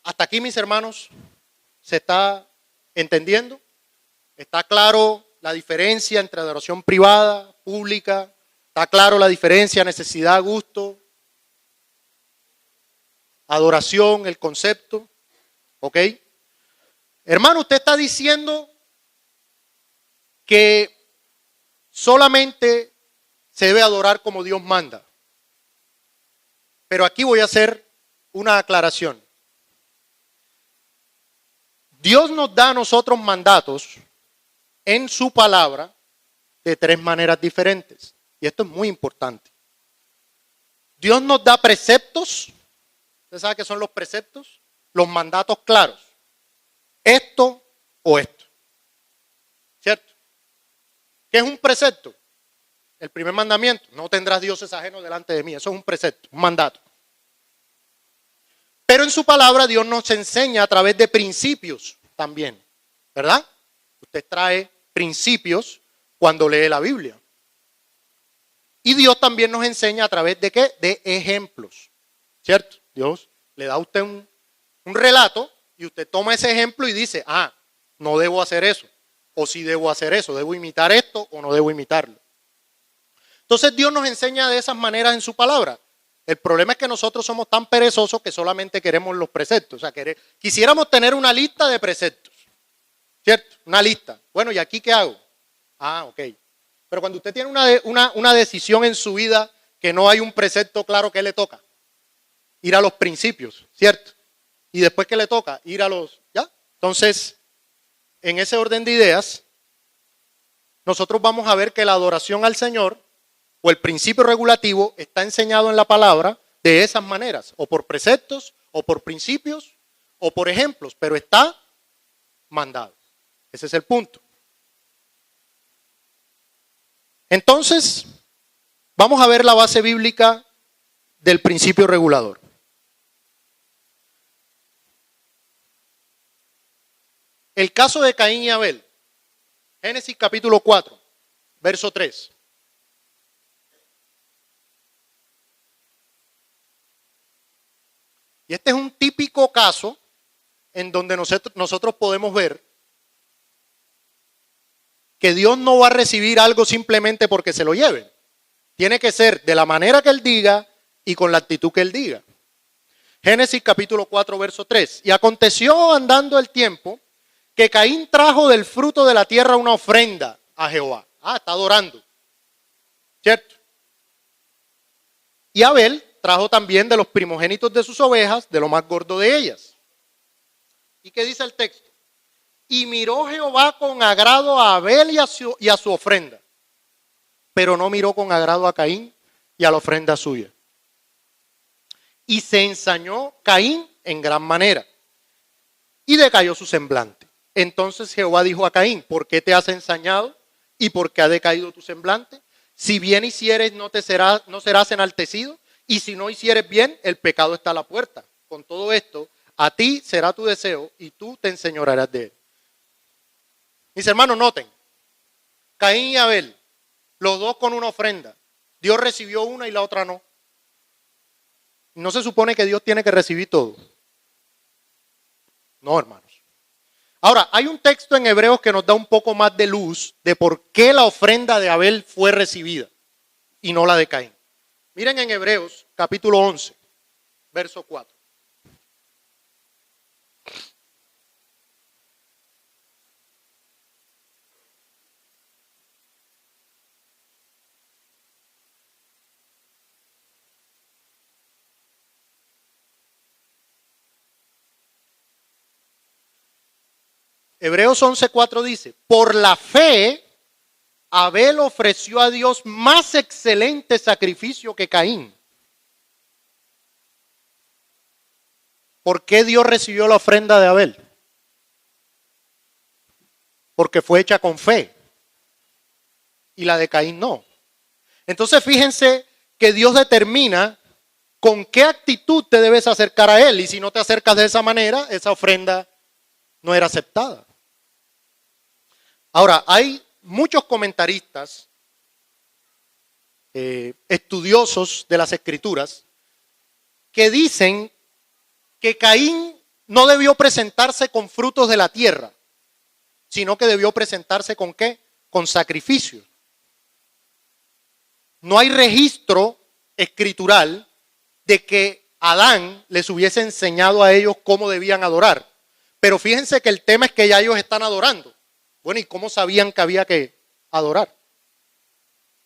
Hasta aquí, mis hermanos, ¿se está entendiendo? ¿Está claro la diferencia entre adoración privada, pública? ¿Está claro la diferencia, necesidad, gusto? Adoración, el concepto, ¿ok? Hermano, usted está diciendo que solamente se debe adorar como Dios manda. Pero aquí voy a hacer una aclaración. Dios nos da a nosotros mandatos en su palabra de tres maneras diferentes. Y esto es muy importante. Dios nos da preceptos. ¿Usted sabe qué son los preceptos? Los mandatos claros. Esto o esto. ¿Cierto? ¿Qué es un precepto? El primer mandamiento. No tendrás dioses ajenos delante de mí. Eso es un precepto, un mandato. Pero en su palabra Dios nos enseña a través de principios también. ¿Verdad? Usted trae principios cuando lee la Biblia. Y Dios también nos enseña a través de ¿qué? De ejemplos. ¿Cierto? Dios le da a usted un relato y usted toma ese ejemplo y dice, no debo hacer eso, o sí debo hacer eso, debo imitar esto o no debo imitarlo. Entonces Dios nos enseña de esas maneras en su palabra. El problema es que nosotros somos tan perezosos que solamente queremos los preceptos. O sea, quisiéramos tener una lista de preceptos, ¿cierto? Una lista. Bueno, ¿y aquí qué hago? Ok. Pero cuando usted tiene una decisión en su vida que no hay un precepto claro, ¿qué le toca? Ir a los principios, ¿cierto? Y después que le toca, ir a los, ¿ya? Entonces, en ese orden de ideas, nosotros vamos a ver que la adoración al Señor o el principio regulativo está enseñado en la palabra de esas maneras, o por preceptos, o por principios, o por ejemplos, pero está mandado. Ese es el punto. Entonces, vamos a ver la base bíblica del principio regulador. El caso de Caín y Abel, Génesis capítulo 4, verso 3. Y este es un típico caso en donde nosotros podemos ver que Dios no va a recibir algo simplemente porque se lo lleven. Tiene que ser de la manera que Él diga y con la actitud que Él diga. Génesis capítulo 4, verso 3. Y aconteció andando el tiempo que Caín trajo del fruto de la tierra una ofrenda a Jehová. Está adorando. ¿Cierto? Y Abel trajo también de los primogénitos de sus ovejas, de lo más gordo de ellas. ¿Y qué dice el texto? Y miró Jehová con agrado a Abel y a su ofrenda, pero no miró con agrado a Caín y a la ofrenda suya. Y se ensañó Caín en gran manera, y decayó su semblante. Entonces Jehová dijo a Caín, ¿por qué te has ensañado y por qué ha decaído tu semblante? Si bien hicieres, no serás enaltecido, y si no hicieres bien, el pecado está a la puerta. Con todo esto, a ti será tu deseo y tú te enseñorearás de él. Mis hermanos, noten, Caín y Abel, los dos con una ofrenda. Dios recibió una y la otra no. No se supone que Dios tiene que recibir todo. No, hermanos. Ahora, hay un texto en Hebreos que nos da un poco más de luz de por qué la ofrenda de Abel fue recibida y no la de Caín. Miren en Hebreos capítulo 11, verso 4. Hebreos 11:4 dice, por la fe, Abel ofreció a Dios más excelente sacrificio que Caín. ¿Por qué Dios recibió la ofrenda de Abel? Porque fue hecha con fe. Y la de Caín no. Entonces fíjense que Dios determina con qué actitud te debes acercar a Él. Y si no te acercas de esa manera, esa ofrenda no era aceptada. Ahora, hay muchos comentaristas, estudiosos de las Escrituras, que dicen que Caín no debió presentarse con frutos de la tierra, sino que debió presentarse ¿con qué? Con sacrificio. No hay registro escritural de que Adán les hubiese enseñado a ellos cómo debían adorar. Pero fíjense que el tema es que ya ellos están adorando. Bueno, ¿y cómo sabían que había que adorar?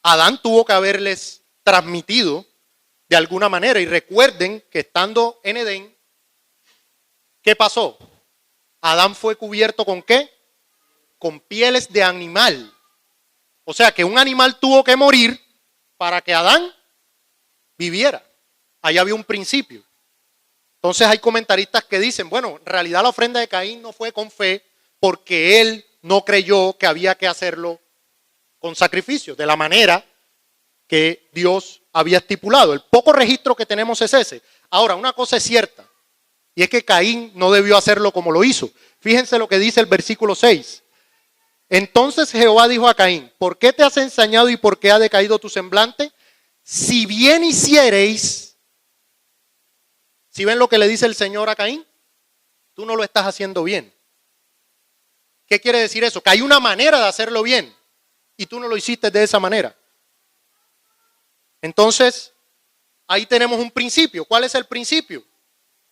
Adán tuvo que haberles transmitido de alguna manera. Y recuerden que estando en Edén, ¿qué pasó? Adán fue cubierto ¿con qué? Con pieles de animal. O sea que un animal tuvo que morir para que Adán viviera. Ahí había un principio. Entonces hay comentaristas que dicen, bueno, en realidad la ofrenda de Caín no fue con fe porque él no creyó que había que hacerlo con sacrificio, de la manera que Dios había estipulado. El poco registro que tenemos es ese. Ahora, una cosa es cierta, y es que Caín no debió hacerlo como lo hizo. Fíjense lo que dice el versículo 6. Entonces Jehová dijo a Caín, ¿por qué te has ensañado y por qué ha decaído tu semblante? Si bien hiciereis, ¿sí ven lo que le dice el Señor a Caín? Tú no lo estás haciendo bien. ¿Qué quiere decir eso? Que hay una manera de hacerlo bien y tú no lo hiciste de esa manera. Entonces, ahí tenemos un principio. ¿Cuál es el principio?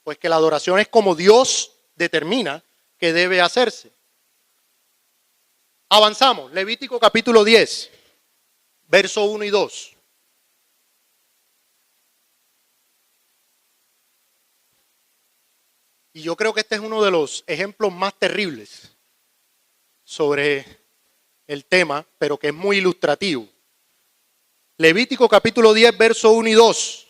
Pues que la adoración es como Dios determina que debe hacerse. Avanzamos. Levítico capítulo 10, verso 1 y 2. Y yo creo que este es uno de los ejemplos más terribles sobre el tema, pero que es muy ilustrativo. Levítico capítulo 10, verso 1 y 2.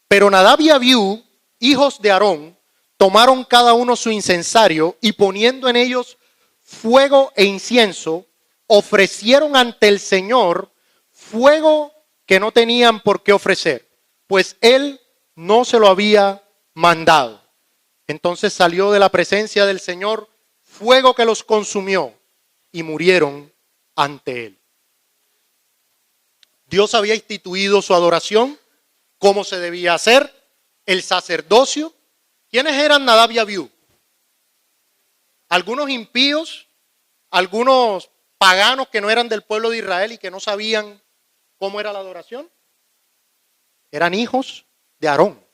Pero Nadab y Abiú, hijos de Aarón, tomaron cada uno su incensario y poniendo en ellos fuego e incienso, ofrecieron ante el Señor fuego que no tenían por qué ofrecer, pues él no se lo había mandado. Entonces salió de la presencia del Señor fuego que los consumió y murieron ante él. Dios había instituido su adoración, cómo se debía hacer, el sacerdocio. ¿Quiénes eran Nadab y Abiú? Algunos impíos, algunos paganos que no eran del pueblo de Israel y que no sabían cómo era la adoración, eran hijos de Aarón.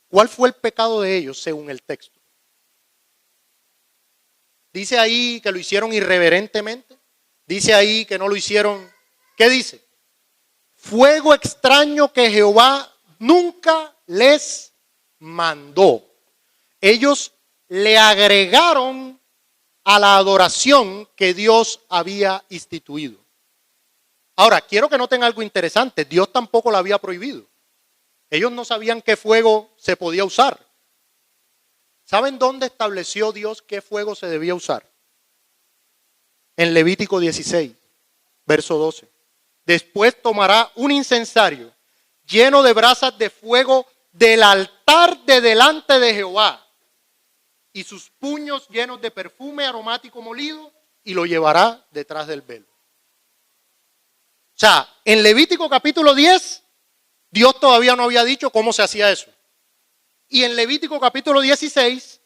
¿Cuál fue el pecado de ellos según el texto? Dice ahí que lo hicieron irreverentemente. Dice ahí que no lo hicieron. ¿Qué dice? Fuego extraño que Jehová nunca les mandó. Ellos le agregaron a la adoración que Dios había instituido. Ahora, quiero que noten algo interesante. Dios tampoco la había prohibido. Ellos no sabían qué fuego se podía usar. ¿Saben dónde estableció Dios qué fuego se debía usar? En Levítico 16, verso 12. Después tomará un incensario lleno de brasas de fuego del altar de delante de Jehová y sus puños llenos de perfume aromático molido y lo llevará detrás del velo. O sea, en Levítico capítulo 10, Dios todavía no había dicho cómo se hacía eso. Y en Levítico capítulo 16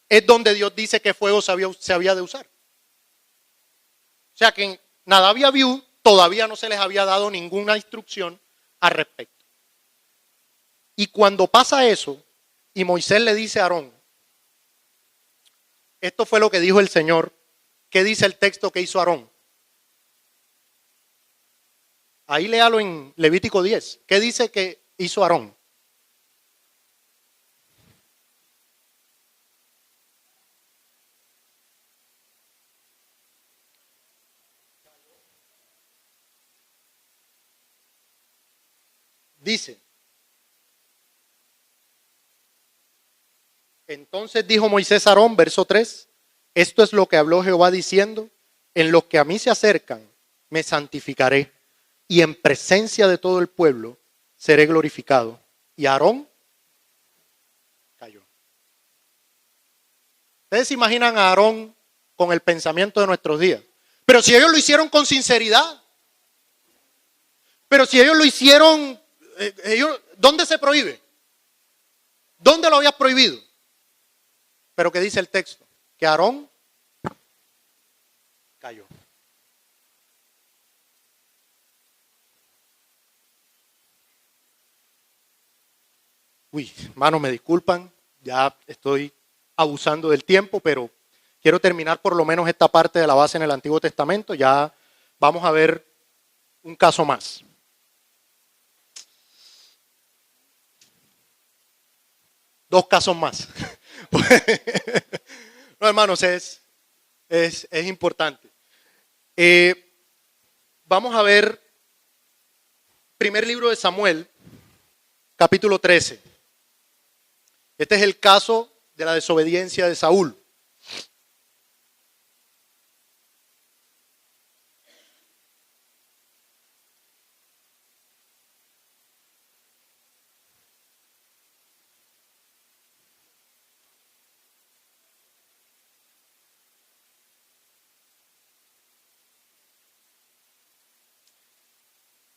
es donde Dios dice qué fuego se había de usar. O sea que en Nadab y Abiú todavía no se les había dado ninguna instrucción al respecto. Y cuando pasa eso, y Moisés le dice a Aarón, esto fue lo que dijo el Señor, ¿qué dice el texto que hizo Aarón? Ahí léalo en Levítico 10. ¿Qué dice que hizo Aarón? Dice, entonces dijo Moisés a Aarón, verso 3, esto es lo que habló Jehová diciendo, en los que a mí se acercan, me santificaré, y en presencia de todo el pueblo seré glorificado. Y Aarón cayó. ¿Ustedes se imaginan a Aarón con el pensamiento de nuestros días? Pero si ellos lo hicieron con sinceridad, pero si ellos lo hicieron, ¿dónde se prohíbe? ¿Dónde lo habías prohibido? Pero ¿qué dice el texto? Que Aarón cayó. Uy, hermano, me disculpan, ya estoy abusando del tiempo, pero quiero terminar por lo menos esta parte de la base en el Antiguo Testamento. Ya vamos a ver un caso más. Dos casos más. No, hermanos, es importante. Vamos a ver primer libro de Samuel, capítulo 13. Este es el caso de la desobediencia de Saúl.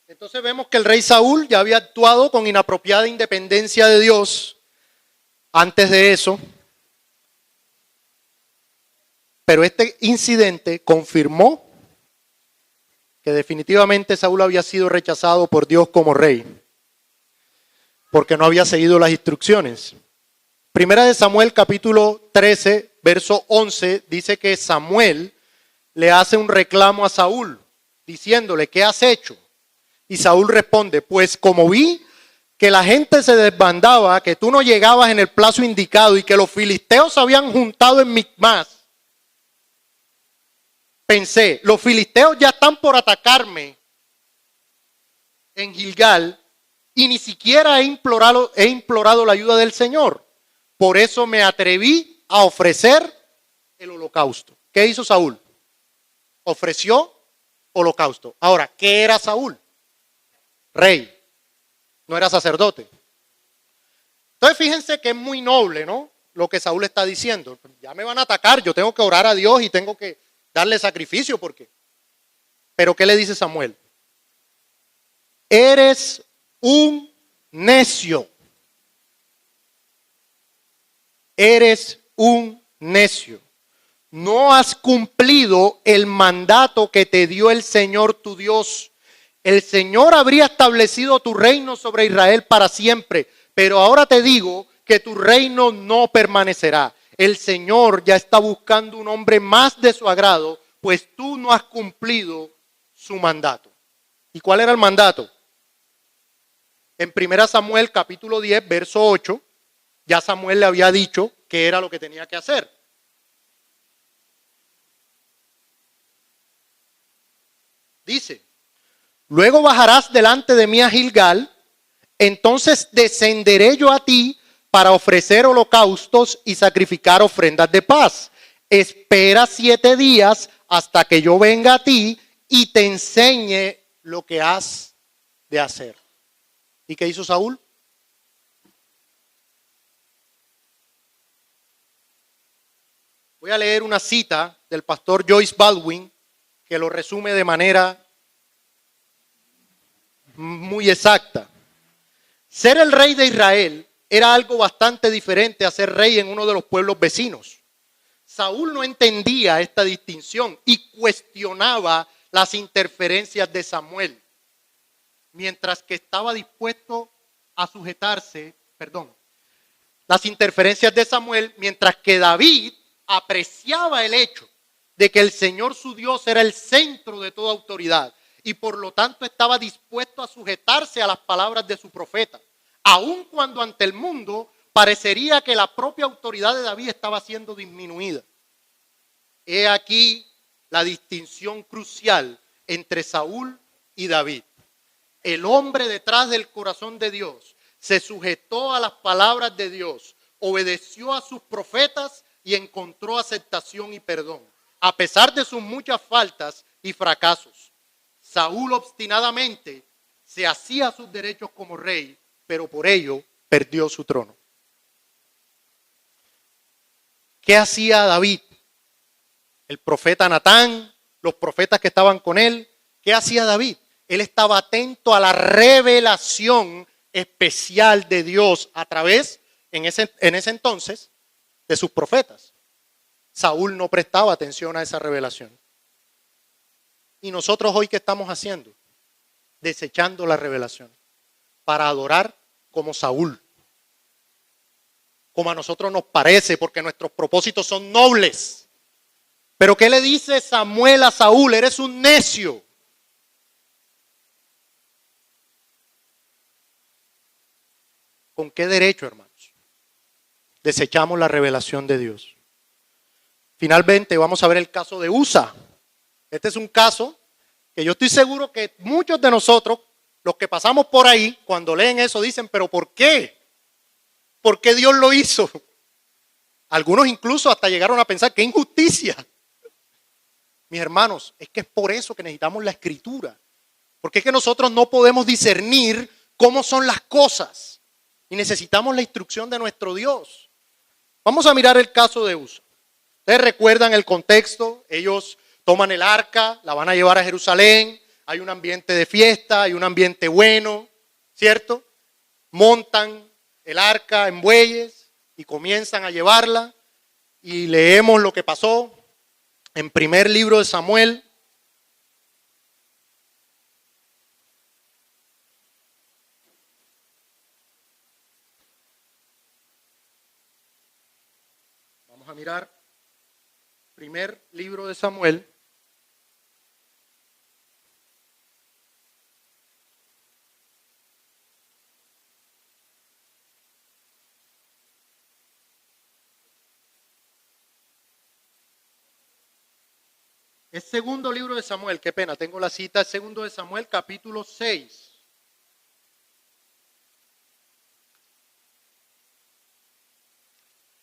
Entonces vemos que el rey Saúl ya había actuado con inapropiada independencia de Dios antes de eso, pero este incidente confirmó que definitivamente Saúl había sido rechazado por Dios como rey, porque no había seguido las instrucciones. Primera de Samuel capítulo 13, verso 11, dice que Samuel le hace un reclamo a Saúl, diciéndole, ¿qué has hecho? Y Saúl responde, pues como vi que la gente se desbandaba, que tú no llegabas en el plazo indicado y que los filisteos se habían juntado en Micmas, pensé, los filisteos ya están por atacarme en Gilgal y ni siquiera he implorado la ayuda del Señor. Por eso me atreví a ofrecer el holocausto. ¿Qué hizo Saúl? Ofreció holocausto. Ahora, ¿qué era Saúl? Rey. No era sacerdote. Entonces fíjense que es muy noble, ¿no? Lo que Saúl está diciendo. Ya me van a atacar, yo tengo que orar a Dios y tengo que darle sacrificio porque. Pero ¿qué le dice Samuel? Eres un necio. eres un necio. No has cumplido el mandato que te dio el Señor tu Dios. El Señor habría establecido tu reino sobre Israel para siempre, pero ahora te digo que tu reino no permanecerá. El Señor ya está buscando un hombre más de su agrado, pues tú no has cumplido su mandato. ¿Y cuál era el mandato? En 1 Samuel capítulo 10, verso 8, ya Samuel le había dicho qué era lo que tenía que hacer. Dice, luego bajarás delante de mí a Gilgal, entonces descenderé yo a ti para ofrecer holocaustos y sacrificar ofrendas de paz. Espera 7 días hasta que yo venga a ti y te enseñe lo que has de hacer. ¿Y qué hizo Saúl? Voy a leer una cita del pastor Joyce Baldwin que lo resume de manera muy exacta. Ser el rey de Israel era algo bastante diferente a ser rey en uno de los pueblos vecinos. Saúl no entendía esta distinción y cuestionaba las interferencias de Samuel, mientras que estaba dispuesto a sujetarse, las interferencias de Samuel, mientras que David apreciaba el hecho de que el Señor su Dios era el centro de toda autoridad y por lo tanto estaba dispuesto a sujetarse a las palabras de su profeta, aun cuando ante el mundo parecería que la propia autoridad de David estaba siendo disminuida. He aquí la distinción crucial entre Saúl y David. El hombre detrás del corazón de Dios se sujetó a las palabras de Dios, obedeció a sus profetas y encontró aceptación y perdón, a pesar de sus muchas faltas y fracasos. Saúl obstinadamente se hacía sus derechos como rey, pero por ello perdió su trono. ¿Qué hacía David? El profeta Natán, los profetas que estaban con él, ¿qué hacía David? Él estaba atento a la revelación especial de Dios a través, en ese entonces, de sus profetas. Saúl no prestaba atención a esa revelación. ¿Y nosotros hoy qué estamos haciendo? Desechando la revelación para adorar como Saúl, como a nosotros nos parece, porque nuestros propósitos son nobles. Pero ¿qué le dice Samuel a Saúl? Eres un necio. ¿Con qué derecho, hermanos? Desechamos la revelación de Dios. Finalmente vamos a ver el caso de Usa. Este es un caso que yo estoy seguro que muchos de nosotros, los que pasamos por ahí, cuando leen eso dicen, ¿pero por qué? ¿Por qué Dios lo hizo? Algunos incluso hasta llegaron a pensar, ¡qué injusticia! Mis hermanos, es que es por eso que necesitamos la Escritura. Porque es que nosotros no podemos discernir cómo son las cosas. Y necesitamos la instrucción de nuestro Dios. Vamos a mirar el caso de Usa. Ustedes recuerdan el contexto. Ellos toman el arca, la van a llevar a Jerusalén. Hay un ambiente de fiesta, hay un ambiente bueno, ¿cierto? Montan el arca en bueyes y comienzan a llevarla. Y leemos lo que pasó en primer libro de Samuel. Vamos a mirar primer libro de Samuel. Es segundo libro de Samuel, qué pena, tengo la cita, es segundo de Samuel, capítulo 6.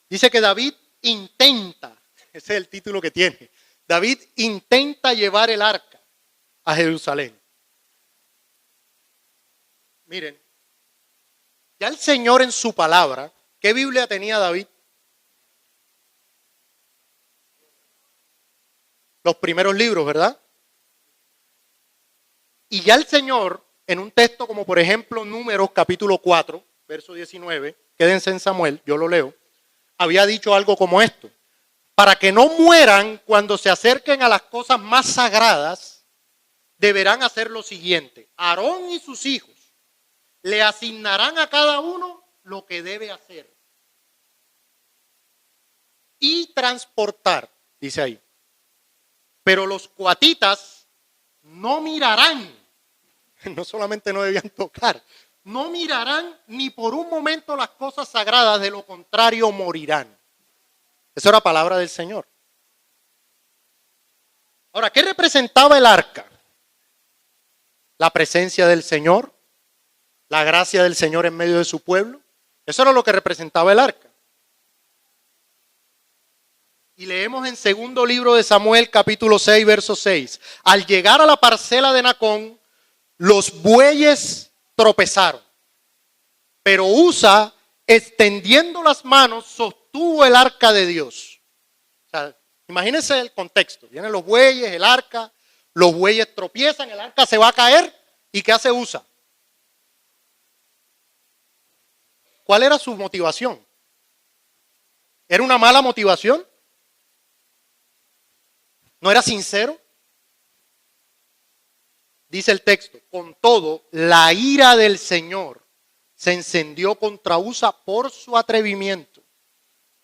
Dice que David intenta, ese es el título que tiene, David intenta llevar el arca a Jerusalén. Miren, ya el Señor en su palabra, ¿qué Biblia tenía David? Los primeros libros, ¿verdad? Y ya el Señor, en un texto como por ejemplo Números capítulo 4, verso 19, quédense en Samuel, yo lo leo, había dicho algo como esto: para que no mueran cuando se acerquen a las cosas más sagradas, deberán hacer lo siguiente: Aarón y sus hijos le asignarán a cada uno lo que debe hacer y transportar, dice ahí. Pero los coatitas no mirarán, no solamente no debían tocar, no mirarán ni por un momento las cosas sagradas, de lo contrario morirán. Esa era palabra del Señor. Ahora, ¿qué representaba el arca? La presencia del Señor, la gracia del Señor en medio de su pueblo. Eso era lo que representaba el arca. Y leemos en segundo libro de Samuel, capítulo 6, verso 6. Al llegar a la parcela de Nacón, los bueyes tropezaron. Pero Usa, extendiendo las manos, sostuvo el arca de Dios. O sea, imagínense el contexto. Vienen los bueyes, el arca, los bueyes tropiezan, el arca se va a caer. ¿Y qué hace Usa? ¿Cuál era su motivación? ¿Era una mala motivación? ¿No era sincero? Dice el texto: con todo, la ira del Señor se encendió contra Usa por su atrevimiento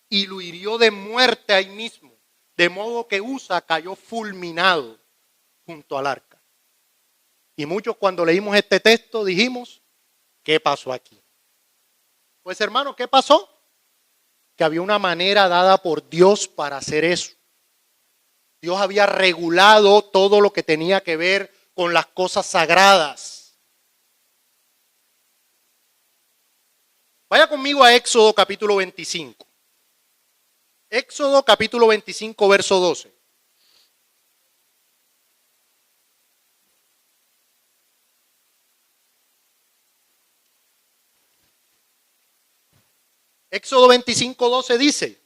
y lo hirió de muerte ahí mismo, de modo que Usa cayó fulminado junto al arca. Y muchos, cuando leímos este texto, dijimos: ¿qué pasó aquí? Pues hermano, ¿qué pasó? Que había una manera dada por Dios para hacer eso. Dios había regulado todo lo que tenía que ver con las cosas sagradas. Vaya conmigo a Éxodo capítulo 25. Éxodo capítulo 25, verso 12. Éxodo 25, 12 dice: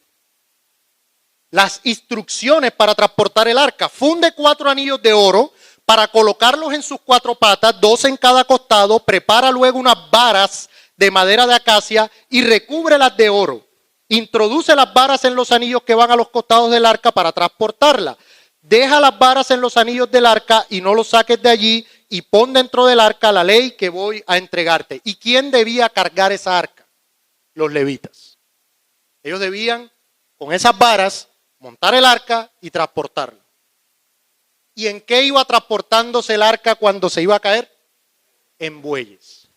las instrucciones para transportar el arca: funde 4 anillos de oro para colocarlos en sus 4 patas, 2 en cada costado. Prepara luego unas varas de madera de acacia y recúbrelas de oro. Introduce las varas en los anillos que van a los costados del arca para transportarla. Deja las varas en los anillos del arca y no los saques de allí, y pon dentro del arca la ley que voy a entregarte. ¿Y quién debía cargar esa arca? Los levitas. Ellos debían, con esas varas, montar el arca y transportarla. ¿Y en qué iba transportándose el arca cuando se iba a caer? En bueyes.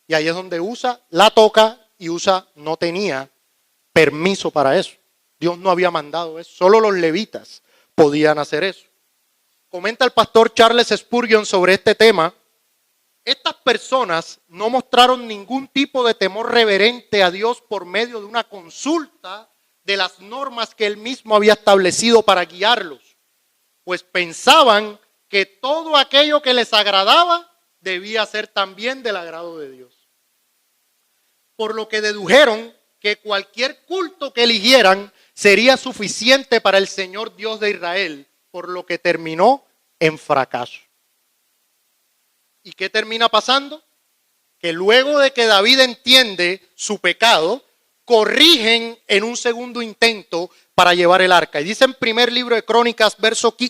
Y ahí es donde Usa la toca, y Usa no tenía permiso para eso. Dios no había mandado eso. Solo los levitas podían hacer eso. Comenta el pastor Charles Spurgeon sobre este tema: estas personas no mostraron ningún tipo de temor reverente a Dios por medio de una consulta de las normas que él mismo había establecido para guiarlos, pues pensaban que todo aquello que les agradaba debía ser también del agrado de Dios. Por lo que dedujeron que cualquier culto que eligieran sería suficiente para el Señor Dios de Israel, por lo que terminó en fracaso. ¿Y qué termina pasando? Que luego de que David entiende su pecado, corrigen en un segundo intento para llevar el arca. Y dice en primer libro de Crónicas,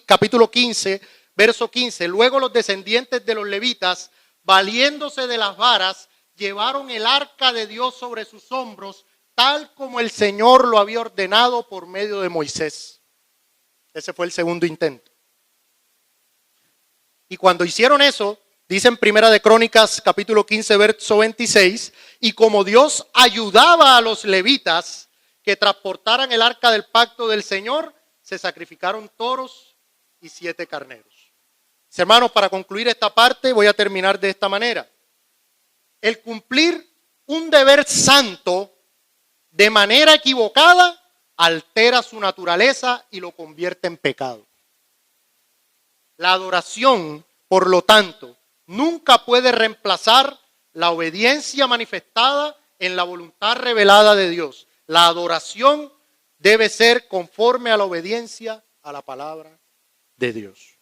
capítulo 15, verso 15: luego los descendientes de los levitas, valiéndose de las varas, llevaron el arca de Dios sobre sus hombros, tal como el Señor lo había ordenado por medio de Moisés. Ese fue el segundo intento. Y cuando hicieron eso, dice en primera de Crónicas, capítulo 15, verso 26, y como Dios ayudaba a los levitas que transportaran el arca del pacto del Señor, se sacrificaron toros y 7 carneros. Mis hermanos, para concluir esta parte, voy a terminar de esta manera. El cumplir un deber santo de manera equivocada altera su naturaleza y lo convierte en pecado. La adoración, por lo tanto, nunca puede reemplazar la obediencia manifestada en la voluntad revelada de Dios. La adoración debe ser conforme a la obediencia a la palabra de Dios.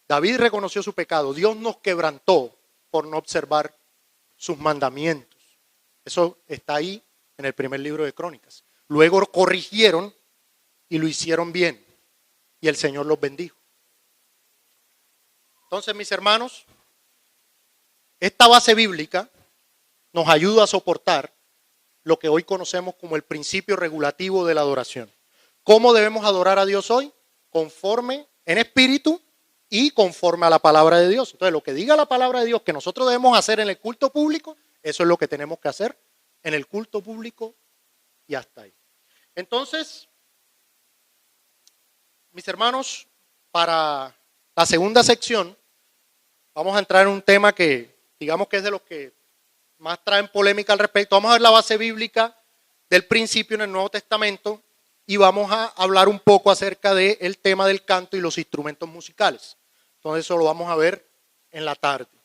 David reconoció su pecado. Dios nos quebrantó por no observar sus mandamientos. Eso está ahí en el primer libro de Crónicas. Luego corrigieron y lo hicieron bien. Y el Señor los bendijo. Entonces, mis hermanos, esta base bíblica nos ayuda a soportar lo que hoy conocemos como el principio regulativo de la adoración. ¿Cómo debemos adorar a Dios hoy? Conforme en espíritu y conforme a la palabra de Dios. Entonces, lo que diga la palabra de Dios que nosotros debemos hacer en el culto público, eso es lo que tenemos que hacer en el culto público y hasta ahí. Entonces, mis hermanos, para la segunda sección, vamos a entrar en un tema que digamos que es de los que más traen polémica al respecto. Vamos a ver la base bíblica del principio en el Nuevo Testamento y vamos a hablar un poco acerca del tema del canto y los instrumentos musicales. Entonces eso lo vamos a ver en la tarde.